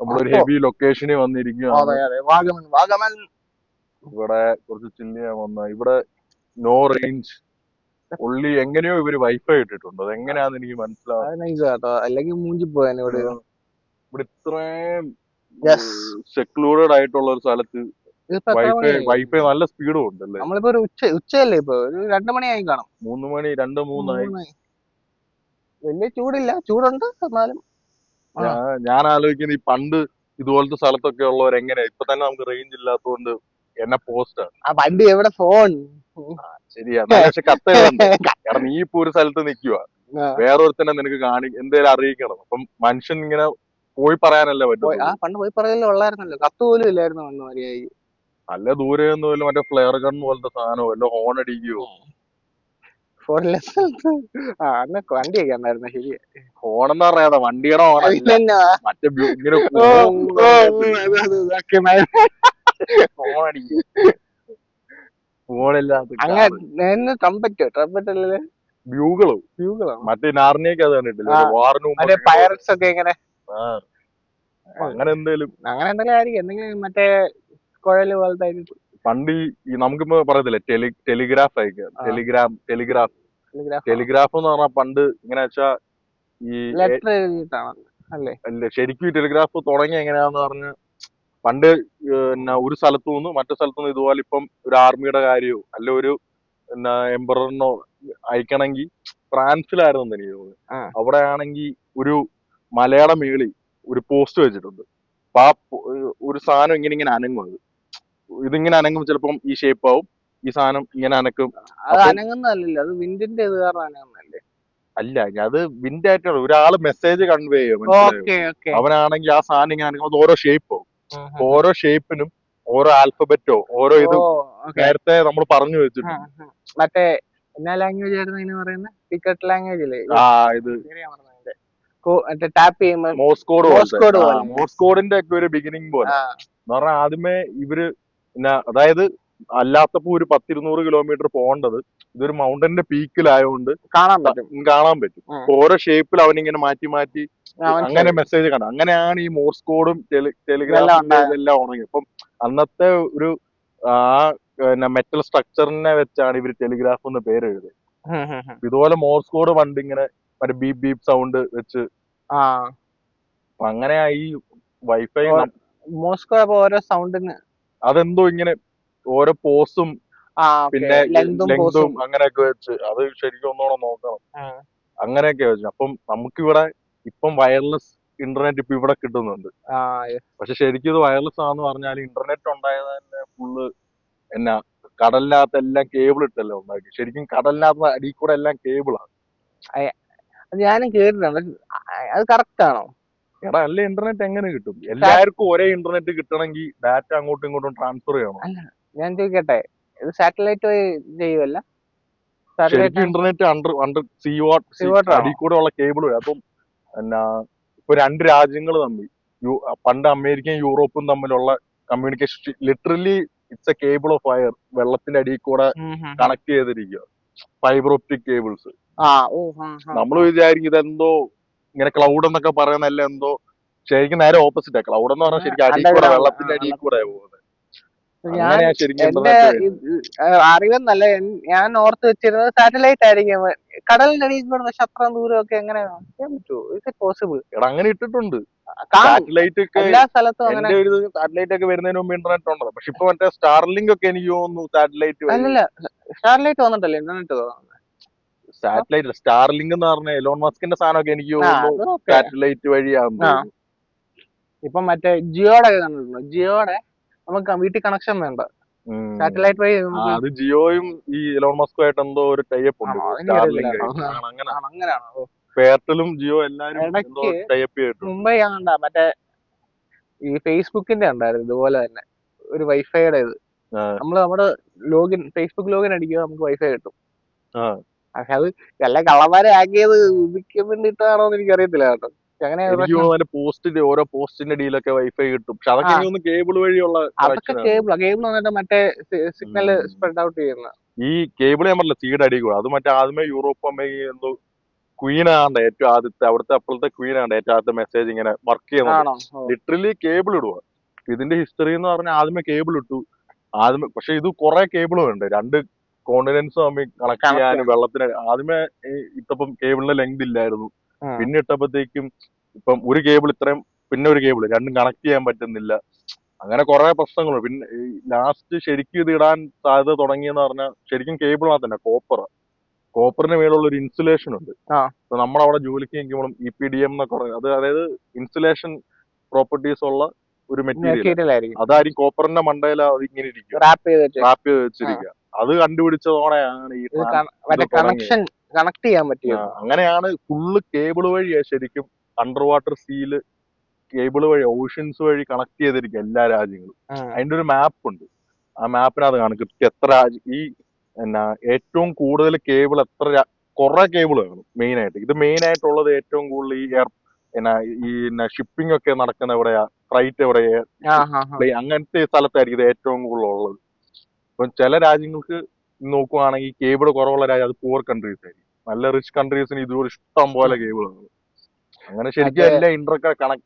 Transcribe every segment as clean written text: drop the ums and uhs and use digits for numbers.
നമ്മളൊരു ഹെവി ലൊക്കേഷനിൽ വന്നിരിക്കുകയാണ്. ഇവിടെ കുറച്ച് ചില്ല് ചെയ്യാൻ വന്ന ഇവിടെ നോ റേഞ്ച് ഉള്ളി. എങ്ങനെയോ ഇവര് വൈഫൈ ഇട്ടിട്ടുണ്ട്. അത് എങ്ങനെയാന്ന് എനിക്ക് മനസ്സിലാവും. അല്ലെങ്കിൽ മൂഞ്ചി പോയാൻ ഇവിടെ. ഇവിടെ ഇത്രയും സെക്ലൂഡഡ് ആയിട്ടുള്ള ഒരു സ്ഥലത്ത് വൈഫൈ നല്ല സ്പീഡും ഉണ്ടല്ലേ. നമ്മളിപ്പോ ഒരു ഉച്ചയല്ലേ, ഇപ്പൊ ഒരു 2 മണിയായി കാണും. 3 മണി 2-3 വലിയ ചൂടില്ല, ചൂടുണ്ട് എന്നാലും. ഞാൻ ആലോചിക്കുന്നത് ഈ പണ്ട് ഇതുപോലത്തെ സ്ഥലത്തൊക്കെ ഉള്ളവർ എങ്ങനെയാ. ഇപ്പൊ തന്നെ നമുക്ക് റേഞ്ച് ഇല്ലാത്തതുകൊണ്ട് എന്നെ പോസ്റ്റാണ്. ആ പണ്ട് എവിടെ ഫോൺ. ശരിയാ. പക്ഷെ കത്തെഴുതണ്ടേ. കാരണം നീ ഇപ്പൊ ഒരു സ്ഥലത്ത് നിൽക്കുക, വേറൊരുത്തന്നെ നിനക്ക് എന്തേലും അറിയിക്കണം. അപ്പം മനുഷ്യൻ ഇങ്ങനെ പോയി പറയാനല്ലേ പറ്റും. പണ്ട് പോയി പറയല്ലോ ഉള്ളായിരുന്നല്ലോ, കത്ത് പോലും ഇല്ലായിരുന്നു പണ്ട് മര്യാദയ്ക്ക്. നല്ല ദൂരെ ഒന്നും മറ്റേ ഫ്ലെയർ ഗൺ പോലത്തെ സാധനമോ വല്ല ഹോൺ അടിക്കുകയോ. അന്നൊക്കെ വണ്ടിയൊക്കെ ഉണ്ടായിരുന്നു. ശരി, ഹോണെന്ന് പറയാതെ വണ്ടിയുടെ ഹോണല്ല, മറ്റേ ഇങ്ങനെ ഹോൺ അടിക്കുക. ഫോണില്ലാത്ത ട്രംപറ്റ് ബ്യൂകളോ മറ്റേ നാർണിയൊക്കെ അത് കണ്ടിട്ടില്ല. വാറിന് പൈററ്റ്സ് ഒക്കെ ഇങ്ങനെ അങ്ങനെ എന്തേലും ആയിരിക്കും. എന്തെങ്കിലും മറ്റേ കുഴല് പോലത്തെ. പണ്ട് ഈ നമുക്കിപ്പോ പറയത്തില്ലേ ടെലിഗ്രാഫ് അയക്കുക. ടെലിഗ്രാഫ് എന്ന് പറഞ്ഞാൽ പണ്ട് ഇങ്ങനെ വെച്ചാ ഈ ലെറ്റർ എഴുതിയിട്ടാണ് അല്ലേ. ശരിക്കും ടെലിഗ്രാഫ് തുടങ്ങി എങ്ങനെയാന്ന് പറഞ്ഞ് പണ്ട് ഒരു സ്ഥലത്തു നിന്ന് മറ്റു സ്ഥലത്തു നിന്ന് ഇതുപോലെ ഇപ്പം ഒരു ആർമിയുടെ കാര്യമോ അല്ല ഒരു എംബററിനോ അയക്കണമെങ്കിൽ ഫ്രാൻസിലായിരുന്നു എനിക്ക് തോന്നുന്നത്. അവിടെ ആണെങ്കിൽ ഒരു മലയാളം മേളി ഒരു പോസ്റ്റ് വെച്ചിട്ടുണ്ട്. അപ്പൊ ആ ഒരു സാധനം ഇങ്ങനെ അനങ്ങും. ഇതിങ്ങനെ അനങ്ങും. ചിലപ്പം ഈ ഷേപ്പ് ആവും, ഈ സാധനം ഇങ്ങനെ അനക്കും. അല്ല, അത് വിൻഡ് ആയിട്ടാണ് ഒരാള് മെസ്സേജ് കൺവേ ചെയ്യും. അവനാണെങ്കിൽ ആ സാധനം ഇങ്ങനെ അനങ്ങുമ്പോൾ ഓരോ ഷേപ്പ് ആവും. ഓരോ ഷേപ്പിനും ഓരോ ആൽഫബറ്റോ ഓരോ ഇത് നേരത്തെ നമ്മൾ പറഞ്ഞു വെച്ചിട്ടുണ്ട്. മറ്റേ എന്നാ ലാംഗ്വേജ് ആയിരുന്നു ഇതിന് പറയുന്നത്? സീക്രട്ട് ലാംഗ്വേജ് അല്ലേ? ടാപ്പ് ചെയ്യുമ്പോൾ മോഴ്സ്കോഡിന്റെ ഒക്കെ ഒരു ബിഗിനിങ് പോലെ എന്ന് പറഞ്ഞാൽ ആദ്യമേ ഇവര് അതായത് അല്ലാത്തപ്പോ ഒരു 10-200 കിലോമീറ്റർ പോകേണ്ടത് ഇതൊരു മൗണ്ടന്റെ പീക്കിലായതുകൊണ്ട് കാണാൻ പറ്റും. ഓരോ ഷേപ്പിൽ അവനിങ്ങനെ മാറ്റി മാറ്റി അങ്ങനെ മെസ്സേജ് കാണാം. അങ്ങനെയാണ് ഈ മോഴ്സ് കോഡും ടെലിഗ്രാഫിന്റെ ഇതെല്ലാം ഉണങ്ങി. അപ്പം അന്നത്തെ ഒരു മെറ്റൽ സ്ട്രക്ചറിനെ വെച്ചാണ് ഇവര് ടെലിഗ്രാഫ് എന്ന് പേര് എഴുതുന്നത്. ഇതുപോലെ മോഴ്സ് കോഡ് പണ്ട് ഇങ്ങനെ മറ്റേ ബീപ് ബീപ് സൗണ്ട് വെച്ച് അങ്ങനെ ഈ വൈഫൈ മോഴ്സ് കോഡ് ഓരോ സൗണ്ടിന് അതെന്തോ ഇങ്ങനെ ഓരോ പോസും പിന്നെ ലെങ്തും അങ്ങനെയൊക്കെ വെച്ച് അത് ശരിക്കും ഒന്നോളം നോക്കണം. അങ്ങനെയൊക്കെ വെച്ചു. അപ്പം നമുക്കിവിടെ ഇപ്പം വയർലെസ് ഇന്റർനെറ്റ് ഇപ്പൊ ഇവിടെ കിട്ടുന്നുണ്ട്. പക്ഷെ ശരിക്കും ഇത് വയർലെസ് ആണെന്ന് പറഞ്ഞാൽ ഇന്റർനെറ്റ് ഉണ്ടായത് തന്നെ ഫുള്ള് കടലിനകത്ത് എല്ലാം കേബിൾ ഇട്ടല്ലേ ഉണ്ടാക്കി. ശരിക്കും കടലിനകത്ത് അടിയിൽ കൂടെ എല്ലാം കേബിളാണ്. ഞാനും കേട്ടിട്ടുണ്ട്. അത് കറക്റ്റ് ആണോ? എടാ അല്ല, ഇന്റർനെറ്റ് എങ്ങനെ കിട്ടും? എല്ലാവർക്കും ഒരേ ഇന്റർനെറ്റ് കിട്ടണമെങ്കിൽ ഡാറ്റ അങ്ങോട്ടും ഇങ്ങോട്ടും ട്രാൻസ്ഫർ ചെയ്യണം. ഞാൻ ചോദിക്കട്ടെ, ഇത് സാറ്റലൈറ്റ് വഴി ചെയ്യുമല്ല? ശരിക്കും ഇന്റർനെറ്റ് അണ്ടർ സീ വാട്ടർ അടിയിൽ കൂടെ ഉള്ള കേബിൾ വഴി. അപ്പം ഇപ്പൊ 2 രാജ്യങ്ങൾ തമ്മിൽ പണ്ട് അമേരിക്കയും യൂറോപ്പും തമ്മിലുള്ള communication literally it's A cable of wire. വെള്ളത്തിന്റെ അടിയിൽ കൂടെ കണക്ട് ചെയ്തിരിക്കുക, ഫൈബർ ഒപ്റ്റിക് കേബിൾസ്. നമ്മൾ വിചാരിക്കും ഇതെന്തോ ഇങ്ങനെ ക്ലൗഡ് എന്നൊക്കെ പറയുന്നല്ല എന്തോ. ശരിക്കും നേരെ ഓപ്പോസിറ്റാ. ക്ലൗഡ് എന്ന് പറഞ്ഞാൽ ശരിക്കും അടിയിൽ കൂടെ വെള്ളത്തിന്റെ അടിയിൽ കൂടെ പോകുന്നത്. അറിവെന്നല്ല, ഞാൻ ഓർത്ത് വെച്ചിരുന്നത് സാറ്റലൈറ്റ് ആയിരിക്കും കടലിന്റെ അടിയിൽ കൂടെ. പക്ഷെ അത്ര ദൂരമൊക്കെ എങ്ങനെ പോസിബിൾ? എടാ അങ്ങനെ ഇട്ടിട്ടുണ്ട്. എല്ലാ സ്ഥലത്തും സാറ്റലൈറ്റ് ഒക്കെ വരുന്നതിന് മുമ്പ് ഇന്റർനെറ്റ് ഉണ്ടല്ലോ. പക്ഷെ ഇപ്പൊ മറ്റേ സ്റ്റാർലിങ്ക് ഒക്കെ എനിക്ക് തോന്നുന്നു സാറ്റലൈറ്റ്. അല്ലല്ല, സ്റ്റാർലൈറ്റ് വന്നിട്ടല്ലേ ഇന്റർനെറ്റ്? സാറ്റലൈറ്റ് സ്റ്റാർലിങ്ക് എന്ന് പറഞ്ഞ എലോൺ മസ്കിന്റെ സാധനമൊക്കെ എനിക്ക് തോന്നുന്നു സാറ്റലൈറ്റ് വഴിയാന്ന്. ഇപ്പൊ മറ്റേ ജിയോടെ കണ്ടിട്ടുണ്ടോ? ജിയോടെ നമുക്ക് വീട്ടിൽ കണക്ഷൻ വേണ്ട, സാറ്റലൈറ്റ് വഴി. അത് ജിയോയും ഈ എലോൺ മസ്കും ആയിട്ട് എന്തോ ഒരു ടൈപ്പ് ഉണ്ട്. അങ്ങനെയാണോ? എയർടെലും ജിയോ എല്ലാരും മുംബൈ ആണ്ടാ മറ്റേ ഈ ഫേസ്ബുക്കിന്റെ ഉണ്ടായിരുന്നു ഇതുപോലെ തന്നെ ഒരു വൈഫൈയുടെ ഇത്. നമ്മുടെ ഫേസ്ബുക്ക് ലോഗിൻ അടിക്കുക, നമുക്ക് വൈഫൈ കിട്ടും. പക്ഷെ അത് എല്ലാ കള്ളന്മാരെ ആക്കിയത് ഉദിക്കാൻ വേണ്ടിയിട്ടാണോ എന്ന് എനിക്കറിയത്തില്ല കേട്ടോ. ഓരോ പോസ്റ്റിന്റെ ഡീലൊക്കെ വൈഫൈ കിട്ടും. പക്ഷെ അതൊക്കെ കേബിൾ വഴിയുള്ള കേബിൾ വന്നിട്ട് മറ്റേ സിഗ്നൽ സ്പ്രെഡ് ഔട്ട് ചെയ്യുന്ന ഈ കേബിൾ ഞാൻ പറഞ്ഞില്ല, സീഡ് അടിക്കുക. അത് മറ്റേ ആദ്യമേ യൂറോപ്പ് എന്തോ ക്വീൻ ആണ്ട് ഏറ്റവും ആദ്യത്തെ അവിടുത്തെ അപ്പോഴത്തെ ക്വീൻ ആണ്ട് ഏറ്റവും ആദ്യത്തെ മെസ്സേജ് ഇങ്ങനെ വർക്ക് ചെയ്യുന്നത്. ആണോ? ലിറ്ററലി കേബിൾ ഇടുക. ഇതിന്റെ ഹിസ്റ്ററി എന്ന് പറഞ്ഞാൽ ആദ്യമേ കേബിൾ ഇട്ടു. ആദ്യമേ പക്ഷെ ഇത് കുറെ കേബിളും ഉണ്ട്, 2 കോണ്ടിനെന്റ്സ് തമ്മിൽ കണക്ട് ചെയ്യാനും വെള്ളത്തിന്. ആദ്യമേ ഇട്ടപ്പം കേബിളിന്റെ ലെങ്ത് ഇല്ലായിരുന്നു. പിന്നെ ഇട്ടപ്പോഴത്തേക്കും ഇപ്പം ഒരു കേബിൾ ഇത്രയും, പിന്നെ ഒരു കേബിൾ, രണ്ടും കണക്ട് ചെയ്യാൻ പറ്റുന്നില്ല. അങ്ങനെ കുറെ പ്രശ്നങ്ങളുണ്ട്. പിന്നെ ലാസ്റ്റ് ശരിക്കും ഇത് ഇടാൻ സാധ്യത തുടങ്ങിയെന്ന് പറഞ്ഞാൽ ശരിക്കും കേബിളിനകത്ത് തന്നെ കോപ്പറിന് മേലുള്ള ഒരു ഇൻസുലേഷൻ ഉണ്ട്. നമ്മളവിടെ ജോലിക്ക് നിൽക്കുമ്പോഴും EPDM എന്നൊക്കെ പറയുന്നത് അത്, അതായത് ഇൻസുലേഷൻ പ്രോപ്പർട്ടീസ് ഉള്ള ഒരു മെറ്റീരിയൽ അതായിരിക്കും കോപ്പറിന്റെ മണ്ടയിൽ അത് ഇങ്ങനെ ഇരിക്കും, റാപ്പ് ചെയ്ത് വെച്ചിരിക്കുക. അത് കണ്ടുപിടിച്ചതോടെയാണ് ഈ കണക്ഷൻ കണക്ട് ചെയ്യാൻ പറ്റിയത്. അങ്ങനെയാണ് ഫുള്ള് കേബിൾ വഴിയാ ശരിക്കും അണ്ടർ വാട്ടർ സീല് കേബിൾ വഴി ഓഷ്യൻസ് വഴി കണക്ട് ചെയ്തിരിക്കുക എല്ലാ രാജ്യങ്ങളും. അതിന്റെ ഒരു മാപ്പ് ഉണ്ട്. ആ മാപ്പിനകത്ത് കാണും കൃത്യം എത്ര ഈ ഏറ്റവും കൂടുതൽ കേബിൾ കുറെ കേബിൾ കാണും. മെയിൻ ആയിട്ട് ഇത് മെയിൻ ആയിട്ടുള്ളത് ഏറ്റവും കൂടുതൽ ഈ ഷിപ്പിംഗ് ഒക്കെ നടക്കുന്ന എവിടെയാ, ഫ്ലൈറ്റ് എവിടെയാ, അങ്ങനത്തെ സ്ഥലത്തായിരിക്കും ഇത് ഏറ്റവും കൂടുതൽ ഉള്ളത്. ഇപ്പം ചില രാജ്യങ്ങൾക്ക് നോക്കുവാണെങ്കിൽ കേബിൾ കുറവുള്ള രാജ്യം അത് പൂർ കൺട്രീസ് ആയിരിക്കും. നല്ല റിച്ച് കൺട്രീസിന് ഇതുപോലെ ഇഷ്ടം പോലെ കേബിൾ ആണ്. അങ്ങനെ ശരിക്കും എല്ലാം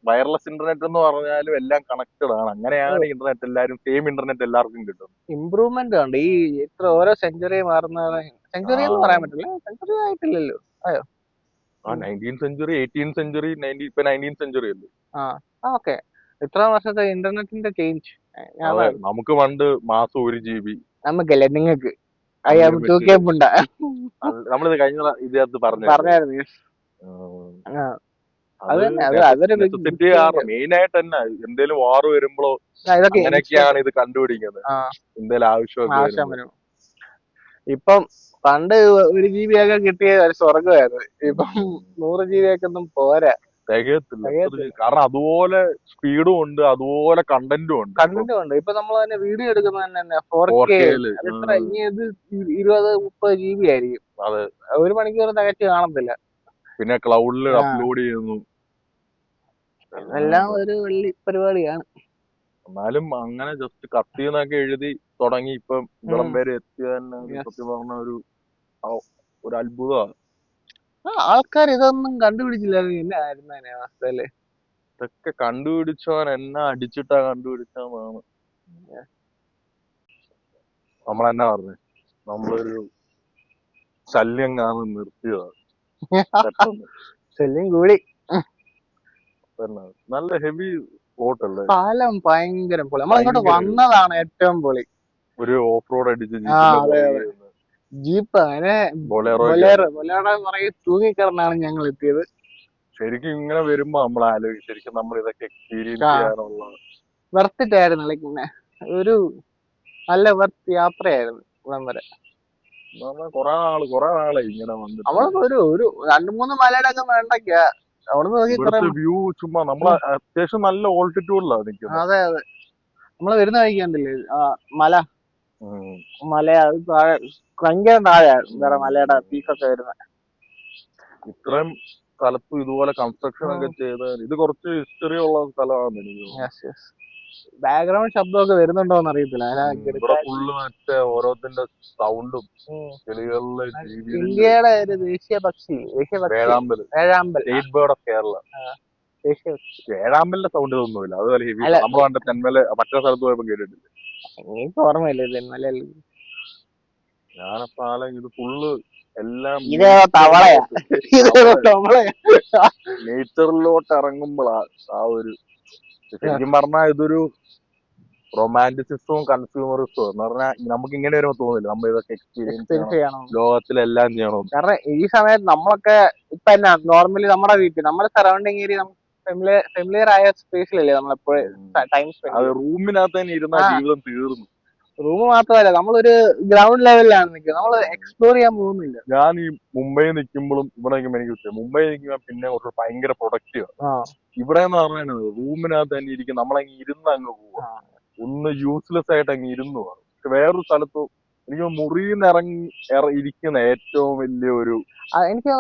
വയർലെസ് ഇന്റർനെറ്റ് എന്ന് പറഞ്ഞാലും എല്ലാം കണക്റ്റഡ് ആണ്. അങ്ങനെയാണ് ഇന്റർനെറ്റ് എല്ലാവരും സെയിം ഇന്റർനെറ്റ് എല്ലാവർക്കും കിട്ടും. ഇമ്പ്രൂവ്മെന്റ് ഉണ്ട് ഈ ഇത്ര ഓരോ സെഞ്ചുറി മാറുന്ന. സെഞ്ചുറി എന്ന് പറയാൻ പറ്റില്ല, സെഞ്ചുറി ആയിട്ടില്ലല്ലോ. അയ്യോ, 19th സെഞ്ചുറി, 18th സെഞ്ചുറി, ഇപ്പൊ 19th സെഞ്ചുറി അല്ലേ. ഓക്കെ, ഇത്ര വർഷത്തെ ഇന്റർനെറ്റിന്റെ ചേഞ്ച്. നമുക്ക് പണ്ട് മാസം 1 GB, നമുക്കല്ലേ, നിങ്ങൾക്ക് നമ്മളിത് കഴിഞ്ഞ ഇതിനകത്ത് പറഞ്ഞായിരുന്നു. മെയിൻ ആയിട്ട് തന്നെ എന്തേലും വാർ വരുമ്പോഴോ അങ്ങനെയൊക്കെയാണ് ഇത് കണ്ടുപിടിക്കുന്നത്. എന്തേലും ആവശ്യമൊക്കെ. ഇപ്പം പണ്ട് 1 GB ഒക്കെ കിട്ടിയ ഒരു സ്വർഗമായിരുന്നു. ഇപ്പം 100 GB ഒക്കെ ഒന്നും പോരാ, തികയത്തില്ല. കാരണം അതുപോലെ സ്പീഡും ഉണ്ട്, അതുപോലെ കണ്ടന്റും ഉണ്ട്. ഇപ്പൊ നമ്മൾ തന്നെ വീഡിയോ എടുക്കുന്നത് തന്നെ 4K, 20-30 GB ആയിരിക്കും. അതെ, 1 മണിക്കൂർ തികച്ചു കാണത്തില്ല. പിന്നെ ക്ലൗഡിൽ അപ്ലോഡ് ചെയ്യുന്നു. എല്ലാം ഒരു വെള്ളി പരിപാടിയാണ്. എന്നാലും അങ്ങനെ ജസ്റ്റ് കത്തിന്നൊക്കെ എഴുതി തുടങ്ങി ഇപ്പം ഇവിടം വരെ എത്തിയതന്നെ സത്യം പറഞ്ഞ ഒരു അത്ഭുതമാണ്. ആൾക്കാർ ഇതൊന്നും കണ്ടുപിടിച്ചില്ലായിരുന്നു. എന്നായിരുന്നു അവസ്ഥല്ലേ? ഇതൊക്കെ കണ്ടുപിടിച്ചവൻ എന്നാ അടിച്ചിട്ടാ കണ്ടുപിടിച്ചാന്നാണ് നമ്മളെന്നാ പറഞ്ഞേ. നമ്മളൊരു ശല്യം കാണാൻ നിർത്തിയതാണ്. ശല്യം കൂടി. നല്ല ഹെവി ബോട്ടല്ലേ, പാലം ഭയങ്കര പൊളി. നമ്മളിങ്ങോട്ട് വന്നതാണ് ഏറ്റവും പൊളി. ഒരു ഓഫ് റോഡ് അടിച്ച് ജീപ്പ്, അങ്ങനെ ബൊലേറോ തൂങ്ങിക്കിടന്നാണ് ഞങ്ങൾ എത്തിയത്. ശരിക്കും ഇങ്ങനെ വരുമ്പോ നമ്മൾ ആലോചിക്കും ശരിക്കും നമ്മൾ ഇതൊക്കെ എക്സ്പീരിയൻസ് ചെയ്യാനുള്ള വെർത്തിട്ടായിരുന്നു. ലൈക്ക് ഒരു നല്ല വെർത്ത് യാത്രയായിരുന്നു ഇവിടം വരെ. കൊറേ നാളെ ഇങ്ങനെ വന്നിട്ട് നമ്മളൊരു 2-3 മലയുടെ ഒക്കെ വേണ്ടൊക്കെയാ അവിടെ നോക്കി വ്യൂ. ചുമ്മാ നമ്മള് അത്യാവശ്യം നല്ല ഓൾട്ടിറ്റ്യൂഡിലാണ് നിൽക്കുന്നത്. അതെ, നമ്മള് വരുന്ന കഴിക്കണ്ടില്ലേ മല താഴെ, ഭയങ്കര താഴെ വേറെ മലയുടെ പീക്കൊക്കെ വരുന്നത്. ഇത്രയും സ്ഥലത്തും ഇതുപോലെ കൺസ്ട്രക്ഷൻ ഒക്കെ ചെയ്ത് ഇത് കുറച്ച് ഹിസ്റ്ററി ഉള്ള സ്ഥലമാണ് എനിക്ക്. ബാക്ക്ഗ്രൗണ്ട് ശബ്ദമൊക്കെ വരുന്നുണ്ടോന്ന് അറിയത്തില്ല. ഫുള്ള് മറ്റേ ഓരോത്തിന്റെ സൗണ്ടും കിളികളിലെ ഇന്ത്യയുടെ ഒരു ദേശീയ പക്ഷി വേഴാമ്പൽ, സ്റ്റേറ്റ് ബേർഡ് ഓഫ് കേരള. വേഴാമ്പലിന്റെ സൗണ്ട് ഒന്നുമില്ല. അതുപോലെ ഹെവി. നമ്മൾ കണ്ട തെന്മല മറ്റേ സ്ഥലത്ത് പോയപ്പോ കേട്ടിട്ടില്ല. എനിക്ക് ഓർമ്മയില്ല തെന്മല. ഞാനപ്പോ ഇത് ഫുള്ള് എല്ലാം നേച്ചറിലോട്ട് ഇറങ്ങുമ്പോഴാ ആ ഒരു ശരിക്കും പറഞ്ഞാൽ ഇതൊരു റൊമാൻറ്റിസിസവും കൺസ്യൂമറിസവും എന്ന് പറഞ്ഞാൽ നമുക്ക് ഇങ്ങനെ വരുമ്പോ തോന്നില്ല നമ്മൾ ഇതൊക്കെ എക്സ്പീരിയൻസ് ചെയ്യണം, ലോകത്തിലെല്ലാം ചെയ്യണം. കാരണം ഈ സമയത്ത് നമ്മളൊക്കെ ഇപ്പൊ എന്നാ നോർമലി നമ്മുടെ വീട്ടിൽ നമ്മുടെ സറൗണ്ടിങ് ഏരിയ ഫെമിലിയർ ആയ സ്പേസിലല്ലേ നമ്മളെപ്പോഴും ടൈം സ്പെൻഡ്. റൂമിനകത്ത് തന്നെ ഇരുന്ന ജീവിതം തീർന്നു. റൂം മാത്രമല്ല, നമ്മളൊരു ഗ്രൗണ്ട് ലെവലിലാണ് നിൽക്കുന്നത്, നമ്മൾ എക്സ്പ്ലോർ ചെയ്യാൻ പോകുന്നില്ല. ഞാൻ ഈ മുംബൈയിൽ നിൽക്കുമ്പോഴും ഇവിടെ നിൽക്കുമ്പോൾ എനിക്ക് കിട്ടും, മുംബൈ നിൽക്കുമ്പോൾ പിന്നെ കുറച്ച് ഭയങ്കര പ്രൊഡക്റ്റീവ്. ഇവിടെ എന്ന് പറഞ്ഞാൽ റൂമിനകത്ത് തന്നെ ഇരിക്കും, നമ്മളങ്ങ് ഇരുന്ന് അങ്ങ് പോവാ, ഒന്ന് യൂസ്ലെസ് ആയിട്ട് അങ്ങ് ഇരുന്നു പോകും. പക്ഷെ വേറൊരു സ്ഥലത്ത് എനിക്ക് മുറിയിൽ നിന്ന് ഇരിക്കുന്ന ഏറ്റവും വലിയ ഒരു എനിക്ക്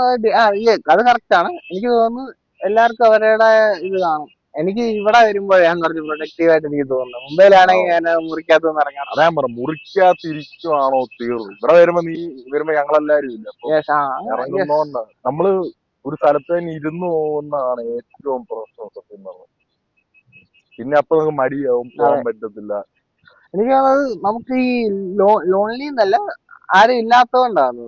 അത് കറക്റ്റ് ആണ്. എനിക്ക് തോന്നുന്നു എല്ലാവർക്കും അവരുടെ ഇത് കാണും. എനിക്ക് ഇവിടെ വരുമ്പോഴാണ് കുറച്ച് പ്രൊഡക്റ്റീവ് ആയിട്ട് എനിക്ക് തോന്നുന്നത്. മുംബൈയിലാണെങ്കിൽ ഞാൻ മുറിക്കകത്ത് ഇറങ്ങാം. അതാ പറഞ്ഞു, മുറിക്കകത്തിരിക്കുവാണോ തീർന്നു. ഇവിടെ വരുമ്പോ ഞങ്ങളെല്ലാരും ഇല്ല, ഇറങ്ങുന്നോണ്ടാ. നമ്മള് ഒരു സ്ഥലത്ത് തന്നെ ഇരുന്ന് പോകുന്നതാണ് ഏറ്റവും പ്രശ്നം സത്യം പറഞ്ഞത്. പിന്നെ അപ്പൊ നമുക്ക് മടിയാവും, പോകാൻ പറ്റത്തില്ല. എനിക്ക് നമുക്ക് ഈ ലോൺലി എന്നല്ല, ആരും ഇല്ലാത്തതുകൊണ്ടാണ്